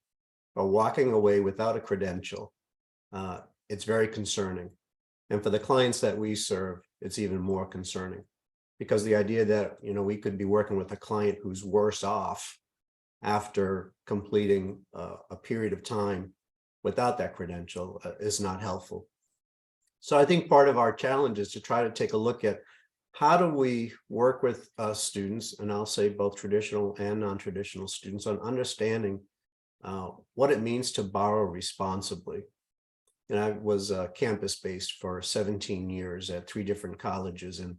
Speaker 1: or walking away without a credential, it's very concerning. And for the clients that we serve, it's even more concerning. Because the idea that, you know, we could be working with a client who's worse off after completing a period of time without that credential is not helpful. So I think part of our challenge is to try to take a look at how do we work with students, and I'll say both traditional and non-traditional students, on understanding what it means to borrow responsibly. And I was campus-based for 17 years at 3 different colleges, and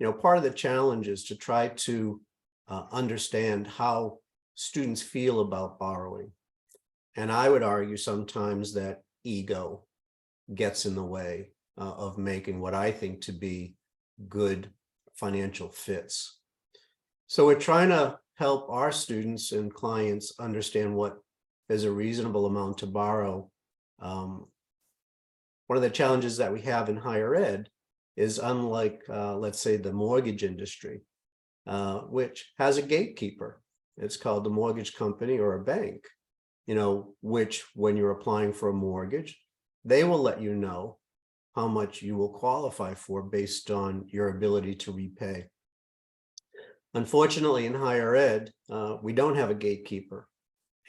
Speaker 1: you know, part of the challenge is to try to understand how students feel about borrowing. And I would argue sometimes that ego gets in the way of making what I think to be good financial fits. So we're trying to help our students and clients understand what is a reasonable amount to borrow. One of the challenges that we have in higher ed is, unlike, let's say, the mortgage industry, which has a gatekeeper. It's called the mortgage company or a bank, you know, which when you're applying for a mortgage, they will let you know how much you will qualify for based on your ability to repay. Unfortunately, in higher ed, we don't have a gatekeeper.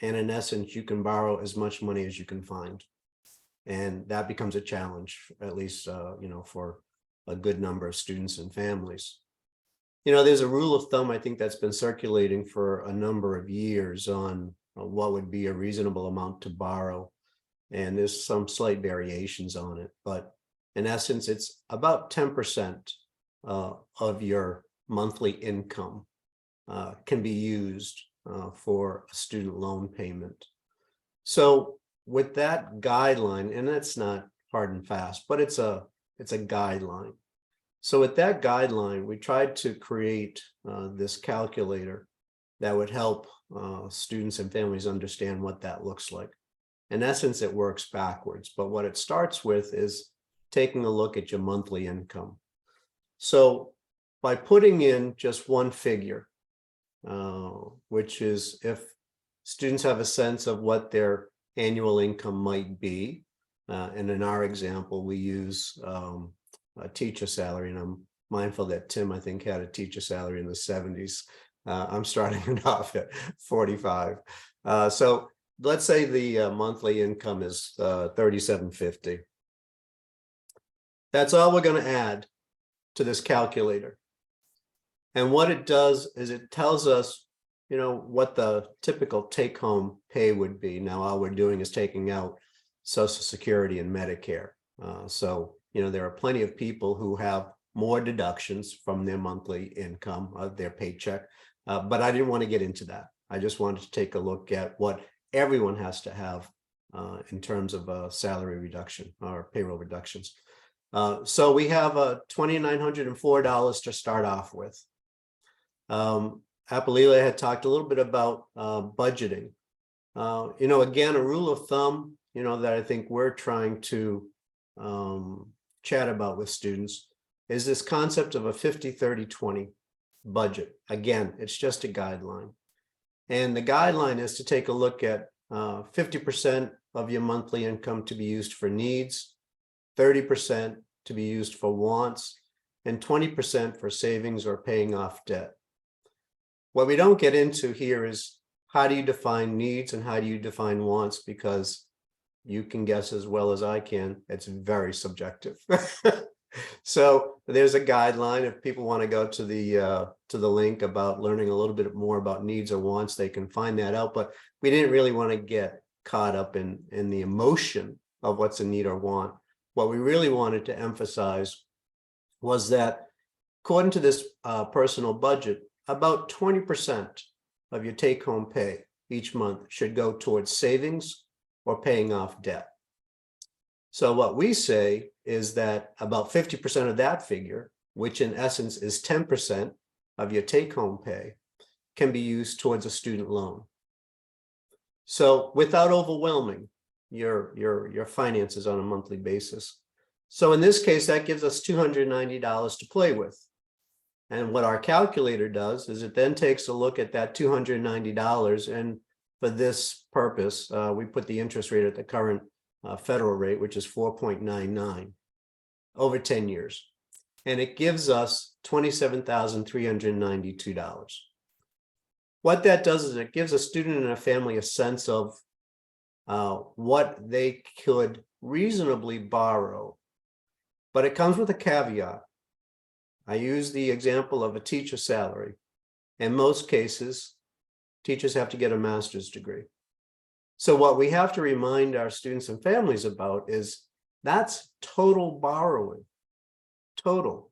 Speaker 1: And in essence, you can borrow as much money as you can find. And that becomes a challenge, at least, you know, for a good number of students and families. You know, there's a rule of thumb, I think, that's been circulating for a number of years on what would be a reasonable amount to borrow. And there's some slight variations on it, but in essence, it's about 10% of your monthly income can be used for a student loan payment. So with that guideline, and that's not hard and fast, but it's a guideline. So with that guideline, we tried to create this calculator that would help students and families understand what that looks like. In essence, it works backwards, but what it starts with is taking a look at your monthly income. So by putting in just one figure, which is if students have a sense of what their annual income might be, and in our example, we use a teacher salary, and I'm mindful that Tim, I think, had a teacher salary in the 70s. I'm starting it off at 45. So let's say the monthly income is $37.50. That's all we're going to add to this calculator. And what it does is it tells us, you know, what the typical take-home pay would be. Now, all we're doing is taking out Social Security and Medicare. So, you know, there are plenty of people who have more deductions from their monthly income, their paycheck. But I didn't want to get into that. I just wanted to take a look at what everyone has to have in terms of a salary reduction or payroll reductions. So we have $2,904 to start off with. Apelila had talked a little bit about budgeting. You know, again, a rule of thumb, you know, that I think we're trying to chat about with students is this concept of a 50-30-20 budget. Again, it's just a guideline. And the guideline is to take a look at 50% of your monthly income to be used for needs, 30% to be used for wants, and 20% for savings or paying off debt. What we don't get into here is how do you define needs and how do you define wants, because you can guess as well as I can, it's very subjective. So there's a guideline. If people want to go to the link about learning a little bit more about needs or wants, they can find that out. But we didn't really want to get caught up in the emotion of what's a need or want. What we really wanted to emphasize was that according to this personal budget, about 20% of your take-home pay each month should go towards savings or paying off debt. So what we say is that about 50% of that figure, which in essence is 10% of your take-home pay, can be used towards a student loan. So without overwhelming your finances on a monthly basis. So in this case, that gives us $290 to play with. And what our calculator does is it then takes a look at that $290, and for this purpose, we put the interest rate at the current federal rate, which is 4.99 over 10 years. And it gives us $27,392. What that does is it gives a student and a family a sense of what they could reasonably borrow, but it comes with a caveat. I use the example of a teacher salary. In most cases, teachers have to get a master's degree. So what we have to remind our students and families about is that's total borrowing, total.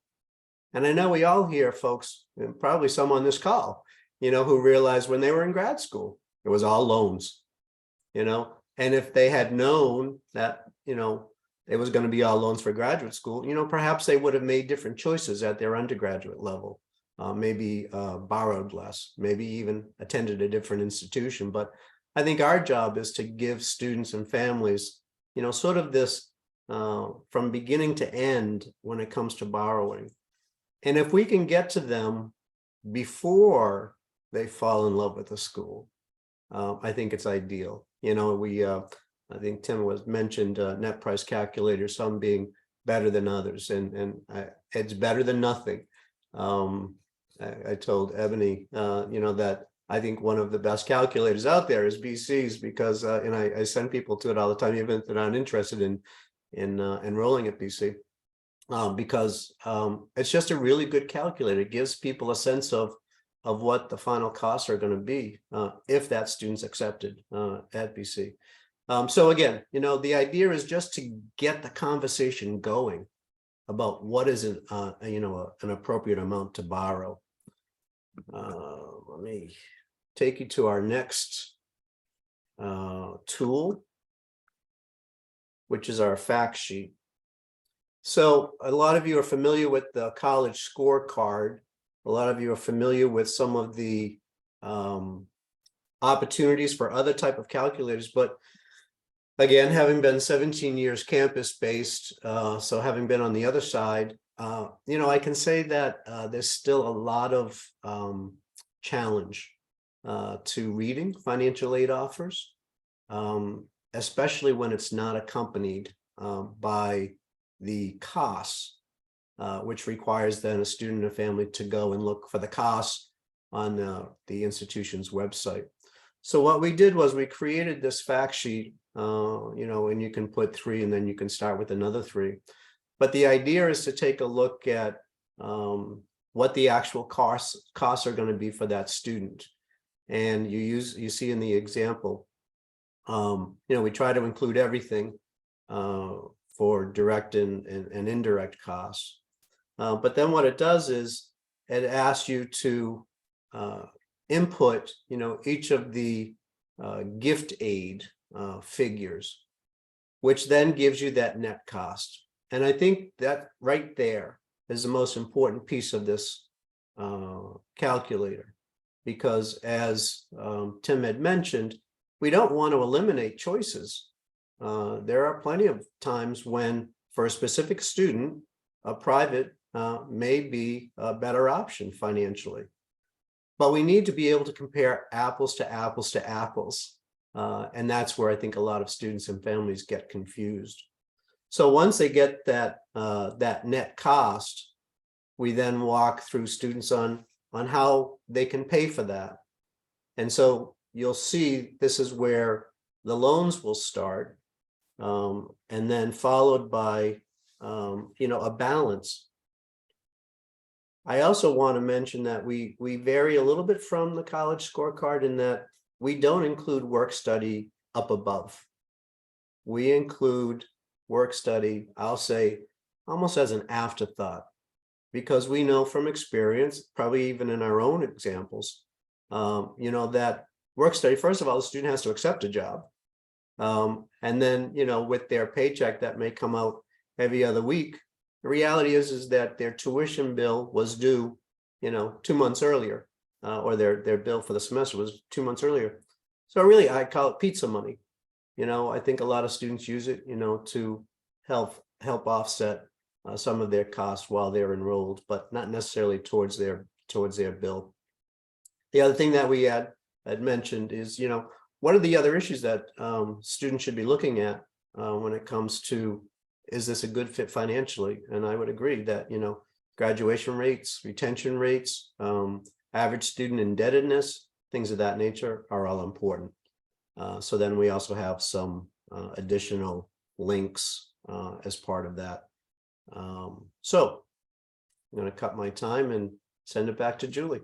Speaker 1: And I know we all hear folks, and probably some on this call, you know, who realized when they were in grad school, it was all loans, you know, and if they had known that, you know, it was going to be all loans for graduate school, you know, perhaps they would have made different choices at their undergraduate level, maybe borrowed less, maybe even attended a different institution. But I think our job is to give students and families, you know, sort of this from beginning to end when it comes to borrowing. And if we can get to them before they fall in love with the school, I think it's ideal. You know, I think Tim mentioned net price calculators, some being better than others, and it's better than nothing. I told Ebony, you know, that I think one of the best calculators out there is BC's, because and I send people to it all the time, even if they're not interested in enrolling at BC, because it's just a really good calculator. It gives people a sense of what the final costs are going to be if that student's accepted at BC. So again, you know, the idea is just to get the conversation going about what is an appropriate amount to borrow. Let me take you to our next tool, which is our fact sheet. So a lot of you are familiar with the college scorecard. A lot of you are familiar with some of the opportunities for other type of calculators, but again, having been 17 years campus-based, so having been on the other side, you know, I can say that there's still a lot of challenge to reading financial aid offers, especially when it's not accompanied by the costs, which requires then a student and a family to go and look for the costs on the institution's website. So what we did was we created this fact sheet, you know, and you can put 3 and then you can start with another 3. But the idea is to take a look at what the actual costs are going to be for that student. And you see in the example, we try to include everything for direct and indirect costs. But then what it does is it asks you to input, each of the gift aid figures, which then gives you that net cost. And I think that right there is the most important piece of this calculator, because as Tim had mentioned, we don't want to eliminate choices. There are plenty of times when, for a specific student, a private may be a better option financially. But we need to be able to compare apples to apples to apples. And that's where I think a lot of students and families get confused. So once they get that net cost, we then walk through students on how they can pay for that. And so you'll see this is where the loans will start, and then followed by a balance. I also want to mention that we vary a little bit from the college scorecard in that we don't include work study up above. We include work study, I'll say, almost as an afterthought, because we know from experience, probably even in our own examples, that work study, first of all, the student has to accept a job. And then, with their paycheck that may come out every other week, the reality is that their tuition bill was due, 2 months earlier, or their bill for the semester was 2 months earlier. So really, I call it pizza money. I think a lot of students use it, to help offset some of their costs while they're enrolled, but not necessarily towards their bill. The other thing that we had mentioned is, what are the other issues that students should be looking at when it comes to, is this a good fit financially? And I would agree that, graduation rates, retention rates, average student indebtedness, things of that nature are all important. So then we also have some additional links as part of that. So I'm going to cut my time and send it back to Julie.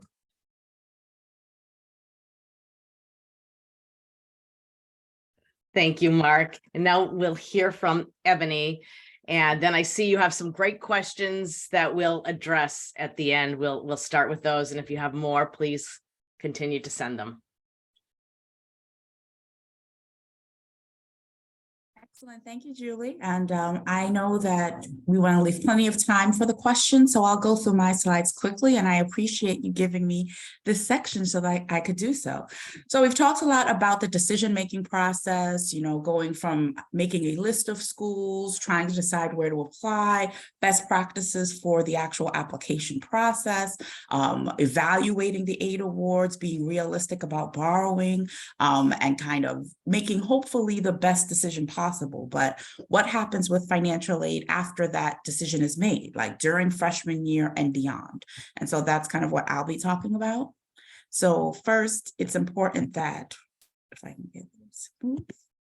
Speaker 2: Thank you, Mark. And now we'll hear from Ebony. And then I see you have some great questions that we'll address at the end. We'll start with those. And if you have more, please continue to send them.
Speaker 6: Excellent. Thank you, Julie. And I know that we want to leave plenty of time for the questions, so I'll go through my slides quickly, and I appreciate you giving me this section so that I could do so. So we've talked a lot about the decision-making process, going from making a list of schools, trying to decide where to apply, best practices for the actual application process, evaluating the aid awards, being realistic about borrowing, and kind of making hopefully the best decision possible. But what happens with financial aid after that decision is made, like during freshman year and beyond? And so that's kind of what I'll be talking about. So first, it's important that, if I can get this,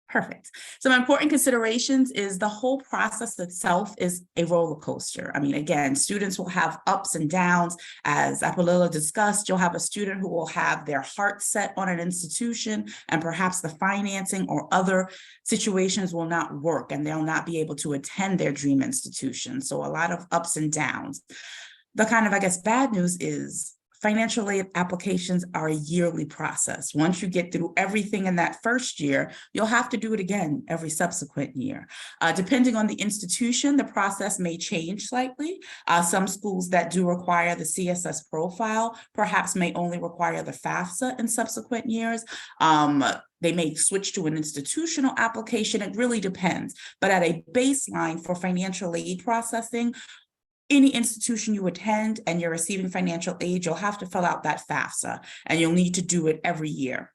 Speaker 6: perfect. Some important considerations is the whole process itself is a roller coaster. I mean, again, students will have ups and downs. As Apelila discussed, you'll have a student who will have their heart set on an institution, and perhaps the financing or other situations will not work, and they'll not be able to attend their dream institution. So a lot of ups and downs. The kind of, bad news is financial aid applications are a yearly process. Once you get through everything in that first year, you'll have to do it again every subsequent year. Depending on the institution, the process may change slightly. Some schools that do require the CSS profile perhaps may only require the FAFSA in subsequent years. They may switch to an institutional application. It really depends. But at a baseline for financial aid processing, any institution you attend and you're receiving financial aid, you'll have to fill out that FAFSA, and you'll need to do it every year.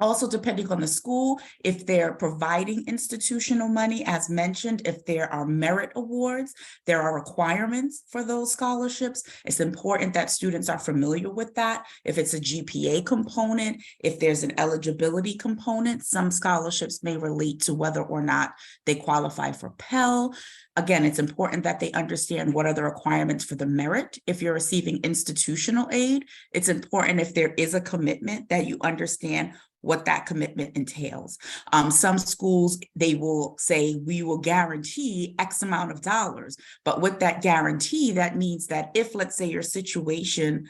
Speaker 6: Also, depending on the school, if they're providing institutional money, as mentioned, if there are merit awards, there are requirements for those scholarships. It's important that students are familiar with that. If it's a GPA component, if there's an eligibility component, some scholarships may relate to whether or not they qualify for Pell. Again, it's important that they understand what are the requirements for the merit. If you're receiving institutional aid, it's important if there is a commitment that you understand what that commitment entails. Some schools, they will say, we will guarantee X amount of dollars, but with that guarantee, that means that if, let's say, your situation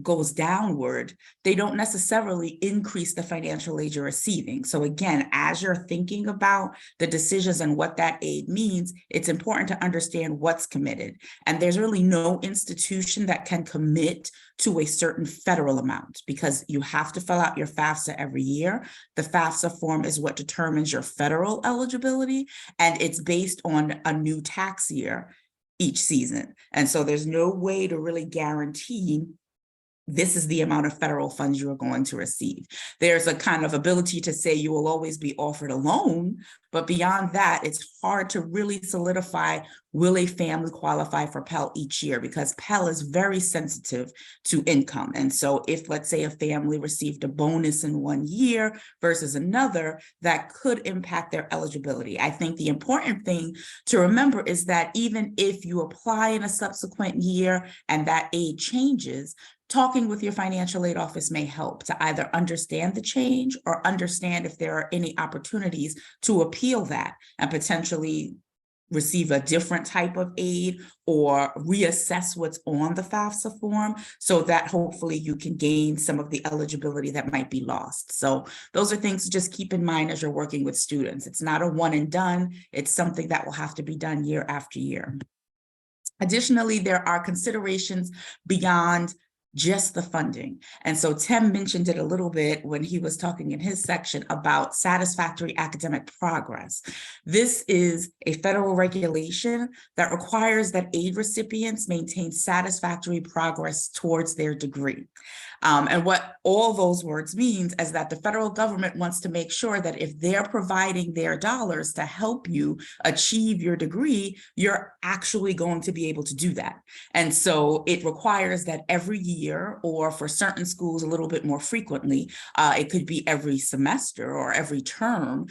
Speaker 6: goes downward, they don't necessarily increase the financial aid you're receiving. So again, as you're thinking about the decisions and what that aid means, it's important to understand what's committed. And there's really no institution that can commit to a certain federal amount because you have to fill out your FAFSA every year. The FAFSA form is what determines your federal eligibility, and it's based on a new tax year each season. And so there's no way to really guarantee this is the amount of federal funds you are going to receive. There's a kind of ability to say you will always be offered a loan, but beyond that, it's hard to really solidify, will a family qualify for Pell each year? Because Pell is very sensitive to income. And so if, let's say, a family received a bonus in one year versus another, that could impact their eligibility. I think the important thing to remember is that even if you apply in a subsequent year and that aid changes, talking with your financial aid office may help to either understand the change or understand if there are any opportunities to appeal that and potentially receive a different type of aid or reassess what's on the FAFSA form so that hopefully you can gain some of the eligibility that might be lost. So those are things to just keep in mind as you're working with students. It's not a one and done. It's something that will have to be done year after year. Additionally, there are considerations beyond just the funding. And so Tim mentioned it a little bit when he was talking in his section about satisfactory academic progress. This is a federal regulation that requires that aid recipients maintain satisfactory progress towards their degree. And what all those words means is that the federal government wants to make sure that if they're providing their dollars to help you achieve your degree, you're actually going to be able to do that. And so it requires that every year, or for certain schools a little bit more frequently, it could be every semester or every term,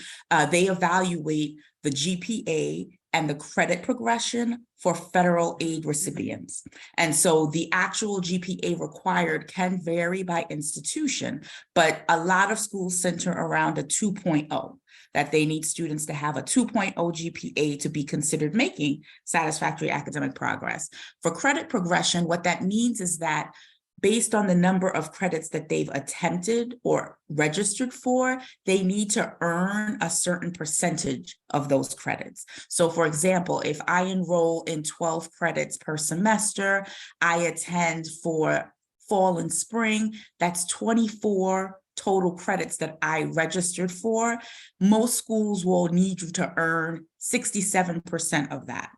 Speaker 6: they evaluate the GPA and the credit progression for federal aid recipients. And so the actual GPA required can vary by institution, but a lot of schools center around a 2.0, that they need students to have a 2.0 GPA to be considered making satisfactory academic progress. For credit progression, what that means is that based on the number of credits that they've attempted or registered for, they need to earn a certain percentage of those credits. So for example, if I enroll in 12 credits per semester, I attend for fall and spring, that's 24 total credits that I registered for. Most schools will need you to earn 67% of that.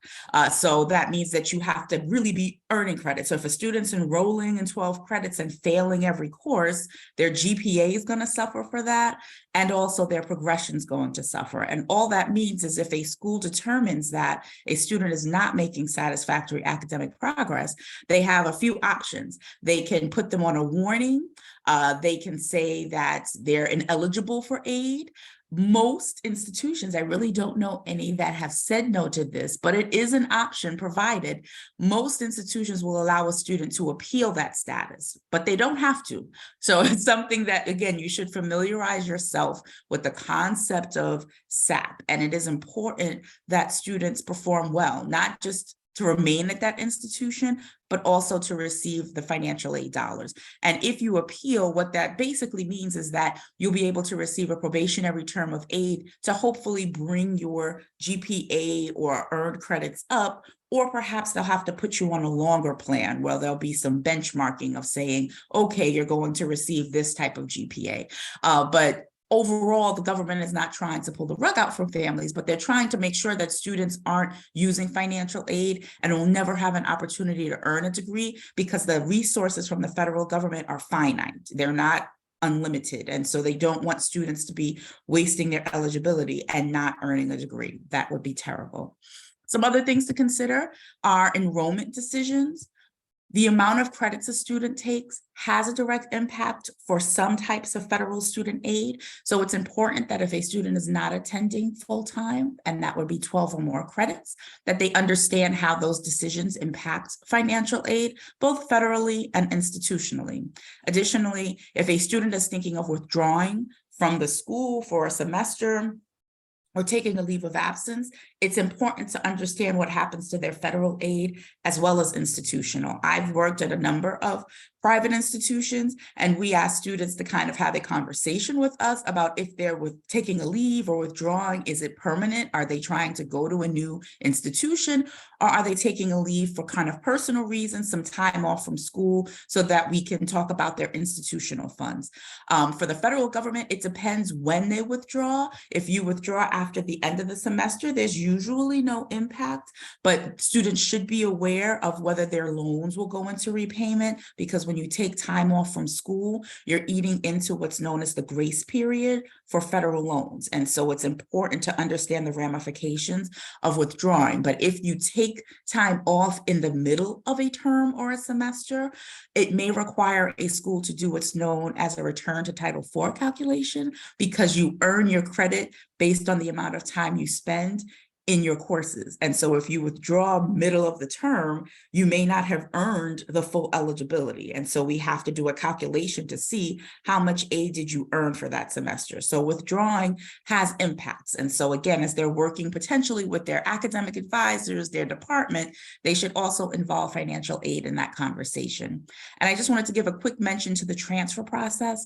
Speaker 6: So that means that you have to really be earning credit. So if a student's enrolling in 12 credits and failing every course, their GPA is going to suffer for that, and also their progression is going to suffer. And all that means is if a school determines that a student is not making satisfactory academic progress, they have a few options. They can put them on a warning. They can say that they're ineligible for aid. Most institutions, I really don't know any that have said no to this, but it is an option provided. Most institutions will allow a student to appeal that status, but they don't have to. So it's something that, again, you should familiarize yourself with the concept of SAP. And it is important that students perform well, not just to remain at that institution, but also to receive the financial aid dollars. And if you appeal, what that basically means is that you'll be able to receive a probationary term of aid to hopefully bring your GPA or earned credits up, or perhaps they'll have to put you on a longer plan where there'll be some benchmarking of saying, okay, you're going to receive this type of GPA. But overall, the government is not trying to pull the rug out from families, but they're trying to make sure that students aren't using financial aid and will never have an opportunity to earn a degree because the resources from the federal government are finite. They're not unlimited. And so they don't want students to be wasting their eligibility and not earning a degree. That would be terrible. Some other things to consider are enrollment decisions. The amount of credits a student takes has a direct impact for some types of federal student aid. So it's important that if a student is not attending full-time, and that would be 12 or more credits, that they understand how those decisions impact financial aid, both federally and institutionally. Additionally, if a student is thinking of withdrawing from the school for a semester, or taking a leave of absence, it's important to understand what happens to their federal aid as well as institutional. I've worked at a number of private institutions, and we ask students to kind of have a conversation with us about if they're taking a leave or withdrawing, is it permanent? Are they trying to go to a new institution, or are they taking a leave for kind of personal reasons, some time off from school, so that we can talk about their institutional funds. For the federal government, it depends when they withdraw. If you withdraw after the end of the semester, there's usually no impact, but students should be aware of whether their loans will go into repayment, because when you take time off from school, you're eating into what's known as the grace period for federal loans. And so it's important to understand the ramifications of withdrawing. But if you take time off in the middle of a term or a semester, it may require a school to do what's known as a return to Title IV calculation, because you earn your credit based on the amount of time you spend in your courses. And so if you withdraw middle of the term, you may not have earned the full eligibility. And so we have to do a calculation to see how much aid did you earn for that semester. So withdrawing has impacts. And so again, as they're working potentially with their academic advisors, their department, they should also involve financial aid in that conversation. And I just wanted to give a quick mention to the transfer process.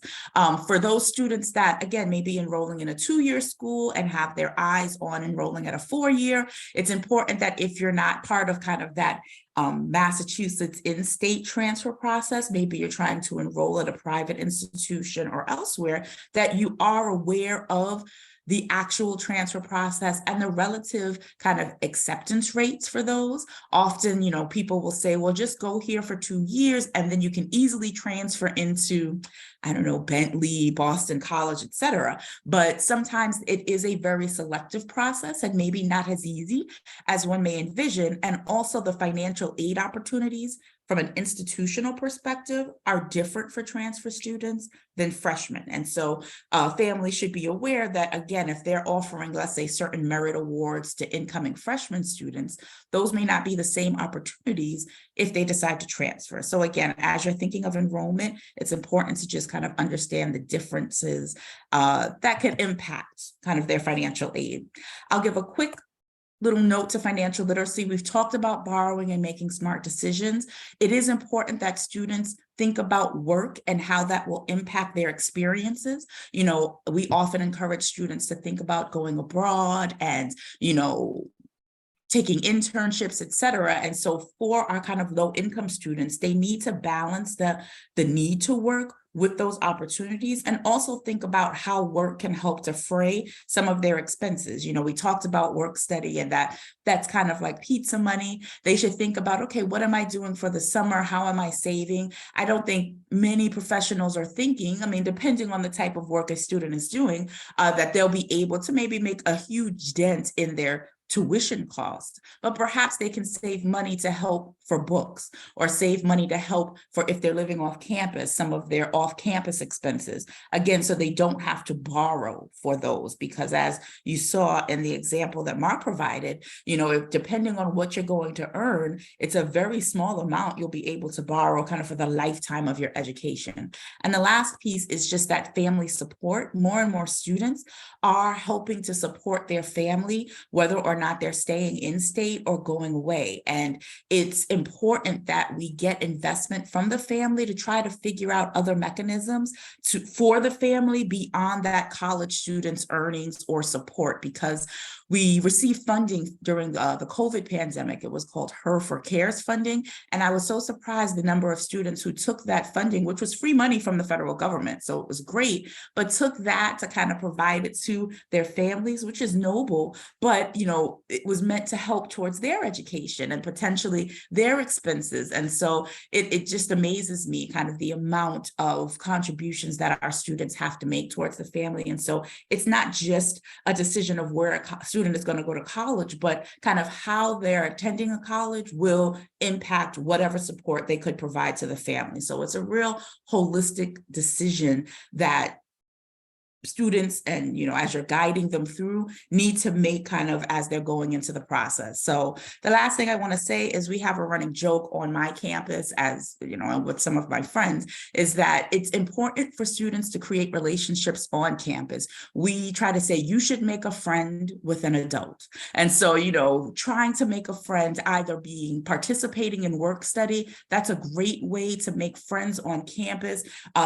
Speaker 6: For those students that, again, may be enrolling in a 2-year school and have their eyes on enrolling at a 4-year, it's important that if you're not part of kind of that Massachusetts in-state transfer process, maybe you're trying to enroll at a private institution or elsewhere, that you are aware of the actual transfer process and the relative kind of acceptance rates for those. Often, people will say, well, just go here for 2 years and then you can easily transfer into, I don't know, Bentley, Boston College, et cetera. But sometimes it is a very selective process and maybe not as easy as one may envision. And also the financial aid opportunities from an institutional perspective are different for transfer students than freshmen. And so families should be aware that, again, if they're offering, let's say, certain merit awards to incoming freshman students, those may not be the same opportunities if they decide to transfer. So again, as you're thinking of enrollment, it's important to just kind of understand the differences that could impact kind of their financial aid. I'll give a quick little note to financial literacy. We've talked about borrowing and making smart decisions. It is important that students think about work and how that will impact their experiences. We often encourage students to think about going abroad and, taking internships, et cetera. And so for our kind of low income students, they need to balance the need to work with those opportunities, and also think about how work can help defray some of their expenses. We talked about work study and that's kind of like pizza money. They should think about, okay, what am I doing for the summer? How am I saving? I don't think many professionals are thinking, depending on the type of work a student is doing, that they'll be able to maybe make a huge dent in their tuition cost, but perhaps they can save money to help for books, or save money to help for, if they're living off campus, some of their off-campus expenses. Again, so they don't have to borrow for those, because as you saw in the example that Mark provided, if depending on what you're going to earn, it's a very small amount you'll be able to borrow kind of for the lifetime of your education. And the last piece is just that family support. More and more students are helping to support their family, whether or not they're staying in state or going away. And it's important that we get investment from the family to try to figure out other mechanisms for the family beyond that college student's earnings or support, because we received funding during the COVID pandemic. It was called Her for Cares funding. And I was so surprised the number of students who took that funding, which was free money from the federal government. So it was great, but took that to kind of provide it to their families, which is noble, but it was meant to help towards their education and potentially their expenses. And so it just amazes me kind of the amount of contributions that our students have to make towards the family. And so it's not just a decision of where a student is going to go to college, but kind of how they're attending a college will impact whatever support they could provide to the family. So it's a real holistic decision that students and, as you're guiding them through, need to make kind of as they're going into the process. So the last thing I want to say is we have a running joke on my campus, as with some of my friends, is that it's important for students to create relationships on campus. We try to say you should make a friend with an adult. And so, trying to make a friend, either participating in work study, that's a great way to make friends on campus.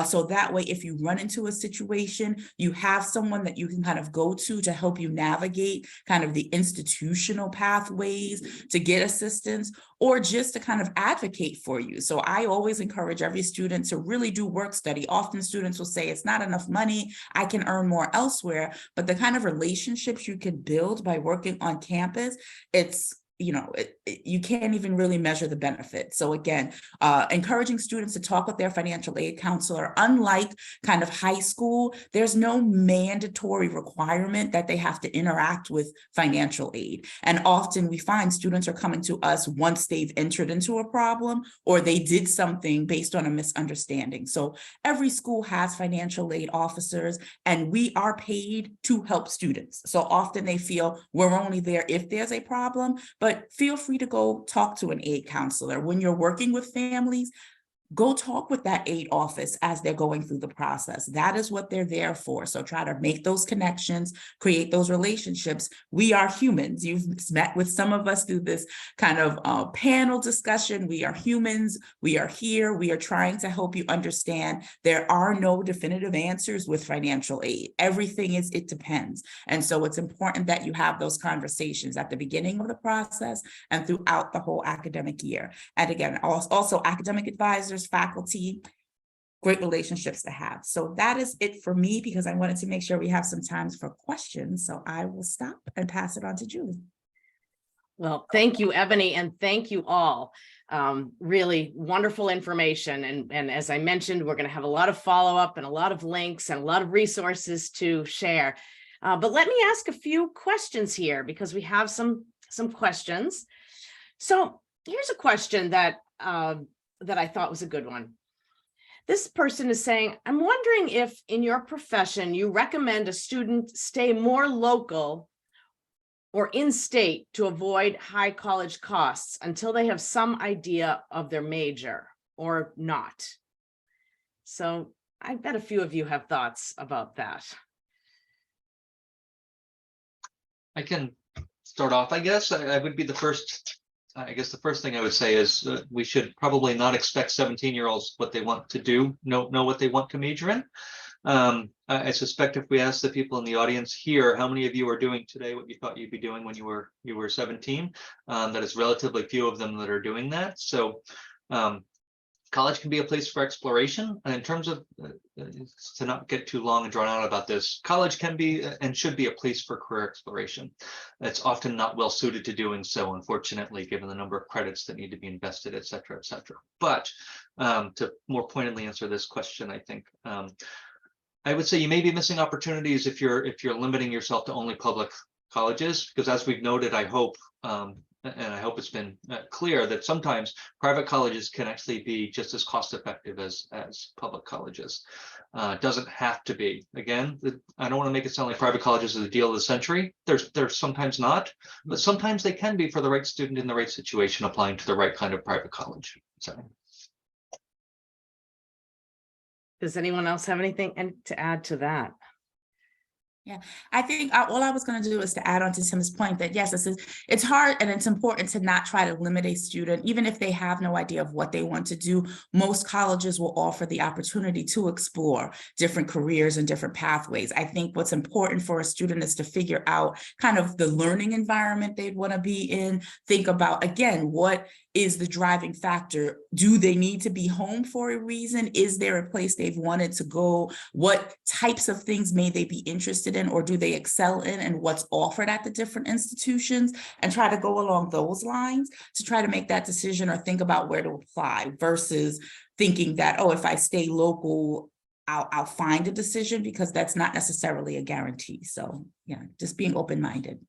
Speaker 6: So that way, if you run into a situation, you have someone that you can kind of go to help you navigate kind of the institutional pathways to get assistance, or just to kind of advocate for you. So I always encourage every student to really do work study. Often students will say, it's not enough money, I can earn more elsewhere, but the kind of relationships you can build by working on campus, it's you can't even really measure the benefit. So again, encouraging students to talk with their financial aid counselor. Unlike kind of high school, there's no mandatory requirement that they have to interact with financial aid. And often we find students are coming to us once they've entered into a problem or they did something based on a misunderstanding. So every school has financial aid officers, and we are paid to help students. So often they feel we're only there if there's a problem, but feel free to go talk to an aid counselor. When you're working with families, go talk with that aid office as they're going through the process. That is what they're there for. So try to make those connections, create those relationships. We are humans. You've met with some of us through this kind of panel discussion. We are humans. We are here. We are trying to help you understand there are no definitive answers with financial aid. Everything is, it depends. And so it's important that you have those conversations at the beginning of the process and throughout the whole academic year. And again, also academic advisors, faculty, great relationships to have. So that is it for me, because I wanted to make sure we have some time for questions. So I will stop and pass it on to Julie.
Speaker 2: Well, thank you, Ebony, and thank you all. Really wonderful information. And as I mentioned, we're going to have a lot of follow-up and a lot of links and a lot of resources to share. But let me ask a few questions here, because we have some questions. So here's a question that I thought was a good one. This person is saying, I'm wondering if in your profession you recommend a student stay more local or in-state to avoid high college costs until they have some idea of their major, or not. So I bet a few of you have thoughts about that.
Speaker 4: I can start off, I guess. I would be the first. I guess the first thing I would say is we should probably not expect 17-year-olds what they want to do, know what they want to major in. I suspect if we ask the people in the audience here, how many of you are doing today what you thought you'd be doing when you were 17, that is relatively few of them that are doing that. So college can be a place for exploration. And in terms of, to not get too long and drawn out about this, college can be and should be a place for career exploration. It's often not well suited to doing so, unfortunately, given the number of credits that need to be invested, et cetera, et cetera. But to more pointedly answer this question, I think I would say you may be missing opportunities if you're limiting yourself to only public colleges, because as we've noted, I hope, and I hope it's been clear that sometimes private colleges can actually be just as cost effective as public colleges. It doesn't have to be. Again, I don't want to make it sound like private colleges are the deal of the century. They're sometimes not, but sometimes they can be for the right student in the right situation, applying to the right kind of private college. So.
Speaker 2: Does anyone else have anything to add to that?
Speaker 6: Yeah, I think all I was going to do is to add on to Tim's point that yes, it's hard and it's important to not try to limit a student, even if they have no idea of what they want to do. Most colleges will offer the opportunity to explore different careers and different pathways. I think what's important for a student is to figure out kind of the learning environment they'd want to be in. Think about, again, what is the driving factor? Do they need to be home for a reason? Is there a place they've wanted to go? What types of things may they be interested in, or do they excel in, and what's offered at the different institutions, and try to go along those lines to try to make that decision or think about where to apply versus thinking that, oh, if I stay local, I'll find a decision, because that's not necessarily a guarantee. So yeah, just being open-minded.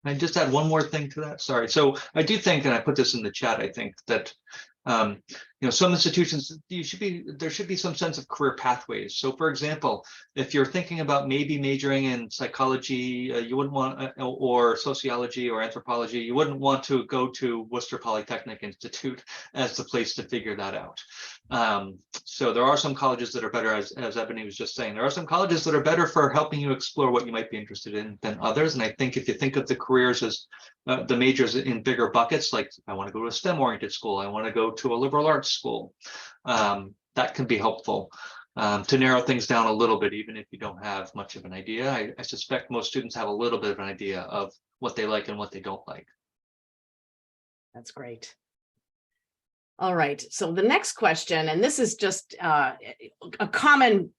Speaker 4: I just add one more thing to that. Sorry. So I do think, and I put this in the chat, I think that some institutions, there should be some sense of career pathways. So for example, if you're thinking about maybe majoring in psychology, you wouldn't want, or sociology or anthropology, you wouldn't want to go to Worcester Polytechnic Institute as the place to figure that out. So there are some colleges that are better, as Ebony was just saying, there are some colleges that are better for helping you explore what you might be interested in than others. And I think if you think of the careers as the majors in bigger buckets, like I want to go to a STEM oriented school, I want to go to a liberal arts school, that can be helpful to narrow things down a little bit, even if you don't have much of an idea. I suspect most students have a little bit of an idea of what they like and what they don't like.
Speaker 2: That's great. All right, so the next question, and this is just a common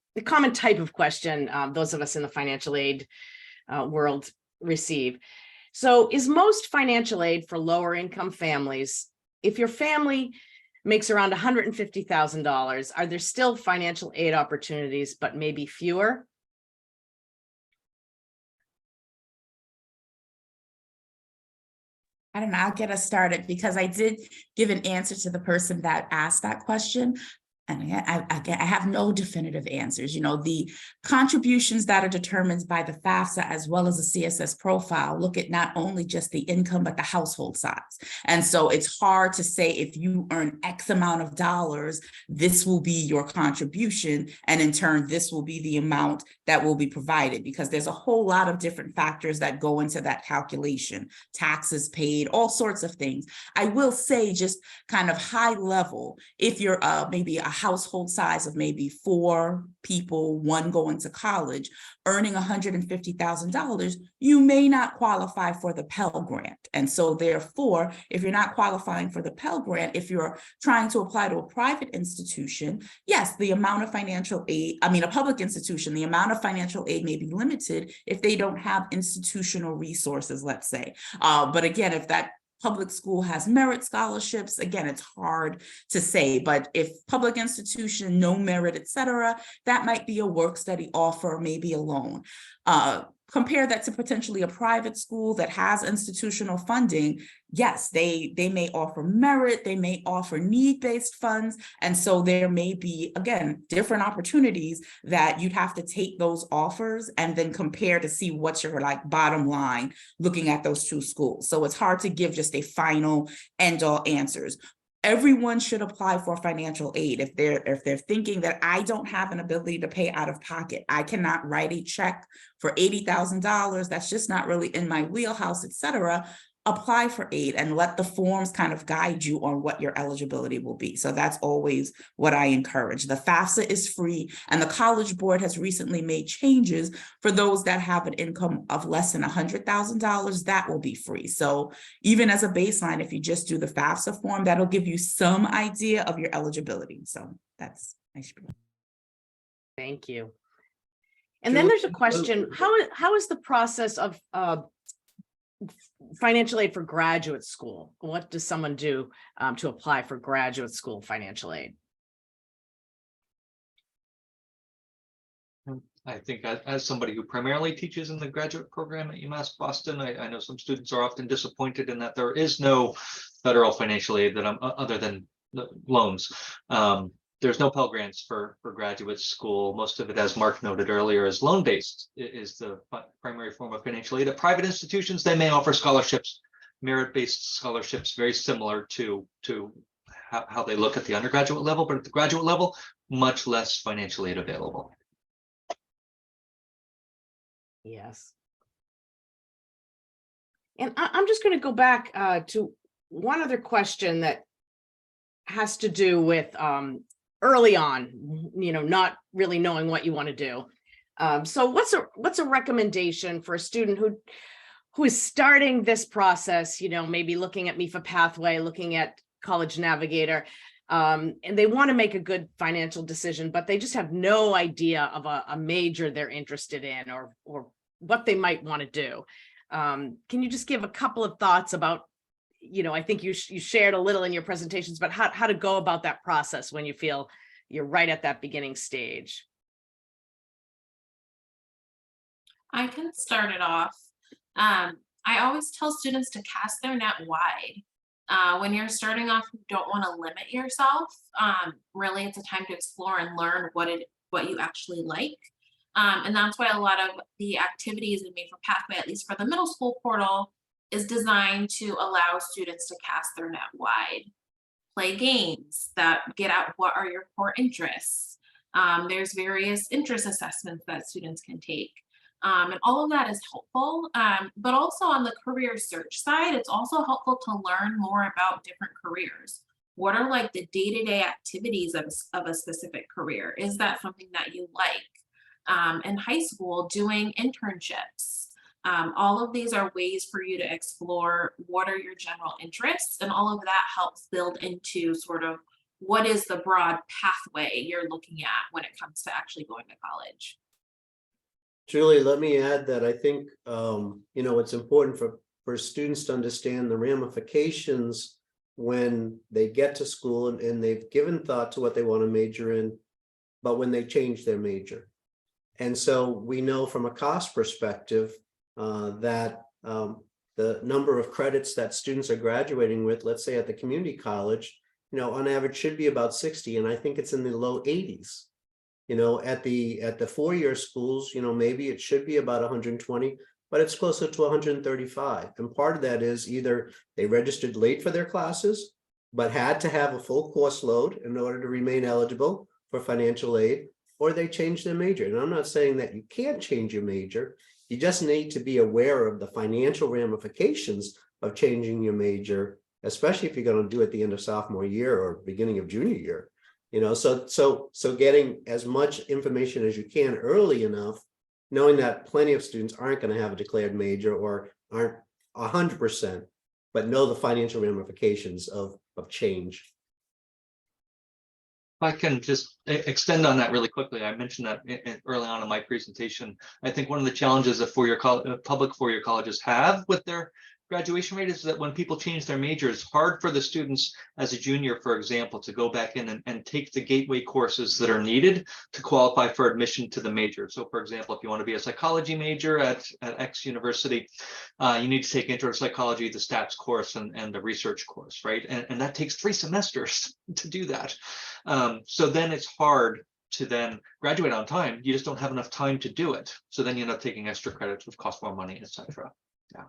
Speaker 2: type of question those of us in the financial aid world receive. So is most financial aid for lower income families? If your family makes around $150,000, are there still financial aid opportunities, but maybe fewer?
Speaker 6: I don't know, I'll get us started, because I did give an answer to the person that asked that question. And I have no definitive answers. The contributions that are determined by the FAFSA as well as the CSS profile look at not only just the income, but the household size. And so it's hard to say if you earn X amount of dollars, this will be your contribution. And in turn, this will be the amount that will be provided, because there's a whole lot of different factors that go into that calculation, taxes paid, all sorts of things. I will say, just kind of high level, if you're maybe a household size of maybe 4 people, 1 going to college, earning $150,000, you may not qualify for the Pell Grant. And so therefore, if you're not qualifying for the Pell Grant, if you're trying to apply to a private institution, yes, the amount of financial aid, a public institution, the amount of financial aid may be limited if they don't have institutional resources, let's say. But again, if that public school has merit scholarships, again, it's hard to say, but if public institution, no merit, et cetera, that might be a work study offer, maybe a loan. Compare that to potentially a private school that has institutional funding. Yes, they may offer merit, they may offer need-based funds. And so there may be, again, different opportunities that you'd have to take those offers and then compare to see what's your bottom line looking at those 2 schools. So it's hard to give just a final end-all answers. Everyone should apply for financial aid if they're thinking that I don't have an ability to pay out of pocket. I cannot write a check for $80,000. That's just not really in my wheelhouse, et cetera. Apply for aid and let the forms kind of guide you on what your eligibility will be. So that's always what I encourage. The FAFSA is free, and the College Board has recently made changes for those that have an income of less than $100,000, that will be free. So even as a baseline, if you just do the FAFSA form, that'll give you some idea of your eligibility. So that's my spiel.
Speaker 2: Thank you. And then there's a question, how is the process of financial aid for graduate school? What does someone do to apply for graduate school financial aid?
Speaker 4: I think as somebody who primarily teaches in the graduate program at UMass Boston, I know some students are often disappointed in that there is no federal financial aid that other than the loans. There's no Pell Grants for graduate school. Most of it, as Mark noted earlier, is loan-based, is the primary form of financial aid. At private institutions, they may offer scholarships, merit-based scholarships, very similar to how they look at the undergraduate level, but at the graduate level, much less financial aid available.
Speaker 2: Yes. And I'm just going to go back to one other question that has to do with early on, not really knowing what you want to do. So what's a recommendation for a student who is starting this process, maybe looking at MEFA Pathway, looking at College Navigator, and they want to make a good financial decision, but they just have no idea of a major they're interested in or what they might want to do. Can you just give a couple of thoughts about, I think you shared a little in your presentations, but how to go about that process when you feel you're right at that beginning stage?
Speaker 3: I can start it off. I always tell students to cast their net wide. When you're starting off, you don't want to limit yourself. Really, it's a time to explore and learn what you actually like. And that's why a lot of the activities in MEFA Pathway, at least for the middle school portal, is designed to allow students to cast their net wide. Play games that get at what are your core interests. There's various interest assessments that students can take. And all of that is helpful, but also on the career search side, it's also helpful to learn more about different careers. What are like the day-to-day activities of a specific career? Is that something that you like? In high school, doing internships. All of these are ways for you to explore what are your general interests, and all of that helps build into sort of what is the broad pathway you're looking at when it comes to actually going to college.
Speaker 1: Julie, let me add that I think, it's important for students to understand the ramifications when they get to school and they've given thought to what they want to major in, but when they change their major. And so we know from a cost perspective that the number of credits that students are graduating with, let's say at the community college, on average should be about 60, and I think it's in the low 80s. At the four-year schools, maybe it should be about 120, but it's closer to 135. And part of that is either they registered late for their classes, but had to have a full course load in order to remain eligible for financial aid, or they changed their major. And I'm not saying that you can't change your major. You just need to be aware of the financial ramifications of changing your major, especially if you're going to do it at the end of sophomore year or beginning of junior year. So getting as much information as you can early enough, knowing that plenty of students aren't going to have a declared major or aren't 100%, but know the financial ramifications of change.
Speaker 4: If I can just extend on that really quickly, I mentioned that early on in my presentation. I think one of the challenges that public four-year colleges have with their graduation rate is that when people change their major, it's hard for the students as a junior, for example, to go back in and take the gateway courses that are needed to qualify for admission to the major. So for example, if you want to be a psychology major at X university, you need to take intro to psychology, the stats course, and the research course, right? And that takes 3 semesters to do that. So then it's hard to then graduate on time. You just don't have enough time to do it. So then you end up taking extra credits, which cost more money, etc. Yeah.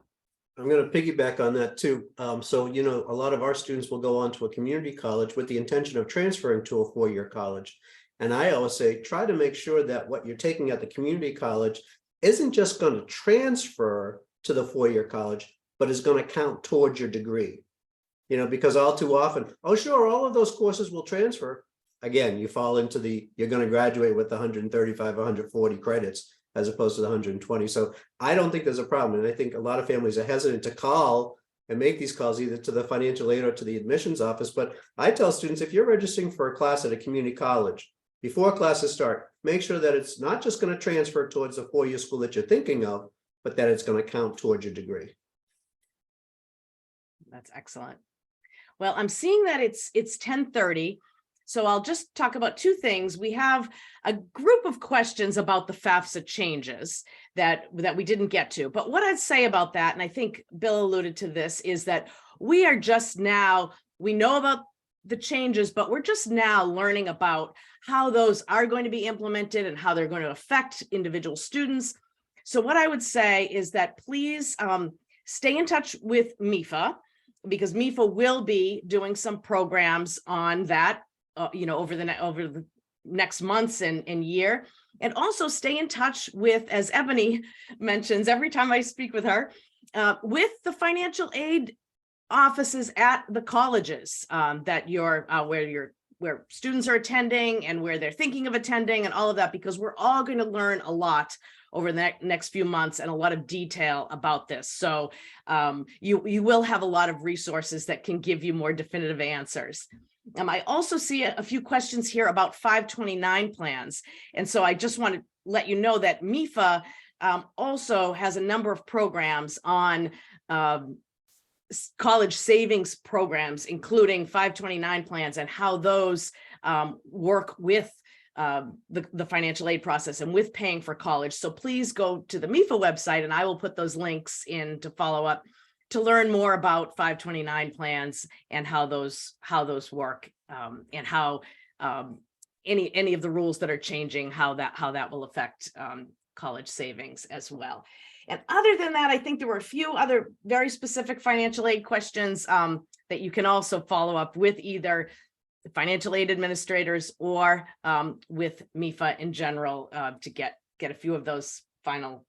Speaker 1: I'm going to piggyback on that too. So, a lot of our students will go on to a community college with the intention of transferring to a four-year college. And I always say, try to make sure that what you're taking at the community college isn't just going to transfer to the four-year college, but is going to count towards your degree. Because all too often, oh, sure, all of those courses will transfer. Again, you fall into you're going to graduate with 135, 140 credits, as opposed to the 120. So I don't think there's a problem. And I think a lot of families are hesitant to call and make these calls either to the financial aid or to the admissions office. But I tell students, if you're registering for a class at a community college, before classes start, make sure that it's not just going to transfer towards the four-year school that you're thinking of, but that it's going to count towards your degree.
Speaker 2: That's excellent. Well, I'm seeing that it's 10:30. So I'll just talk about 2 things. We have a group of questions about the FAFSA changes that we didn't get to. But what I'd say about that, and I think Bill alluded to this, is that we are just now, we know about the changes, but we're just now learning about how those are going to be implemented and how they're going to affect individual students. So what I would say is that please stay in touch with MEFA, because MEFA will be doing some programs on that over the next months and year. And also stay in touch with, as Ebony mentions every time I speak with her, with the financial aid offices at the colleges that where students are attending and where they're thinking of attending and all of that, because we're all going to learn a lot over the next few months and a lot of detail about this. So you will have a lot of resources that can give you more definitive answers. I also see a few questions here about 529 plans. And so I just want to let you know that MEFA also has a number of programs on college savings programs, including 529 plans and how those work with the financial aid process and with paying for college. So please go to the MEFA website, and I will put those links in to follow up to learn more about 529 plans and how those work, and how any of the rules that are changing, how that will affect college savings as well. And other than that, I think there were a few other very specific financial aid questions that you can also follow up with either the financial aid administrators or with MEFA in general to get a few of those final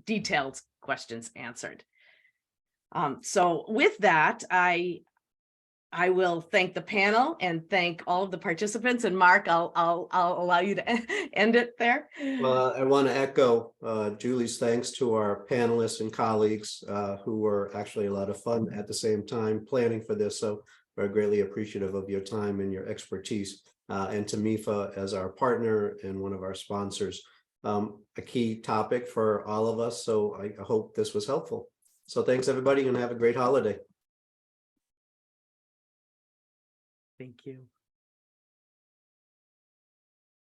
Speaker 2: detailed questions answered. So with that, I will thank the panel and thank all of the participants. And Mark, I'll allow you to end it there.
Speaker 1: Well, I want to echo Julie's thanks to our panelists and colleagues who were actually a lot of fun at the same time planning for this. So we're greatly appreciative of your time and your expertise, and to MEFA as our partner and one of our sponsors. A key topic for all of us. So I hope this was helpful. So thanks, everybody, and have a great holiday.
Speaker 2: Thank you.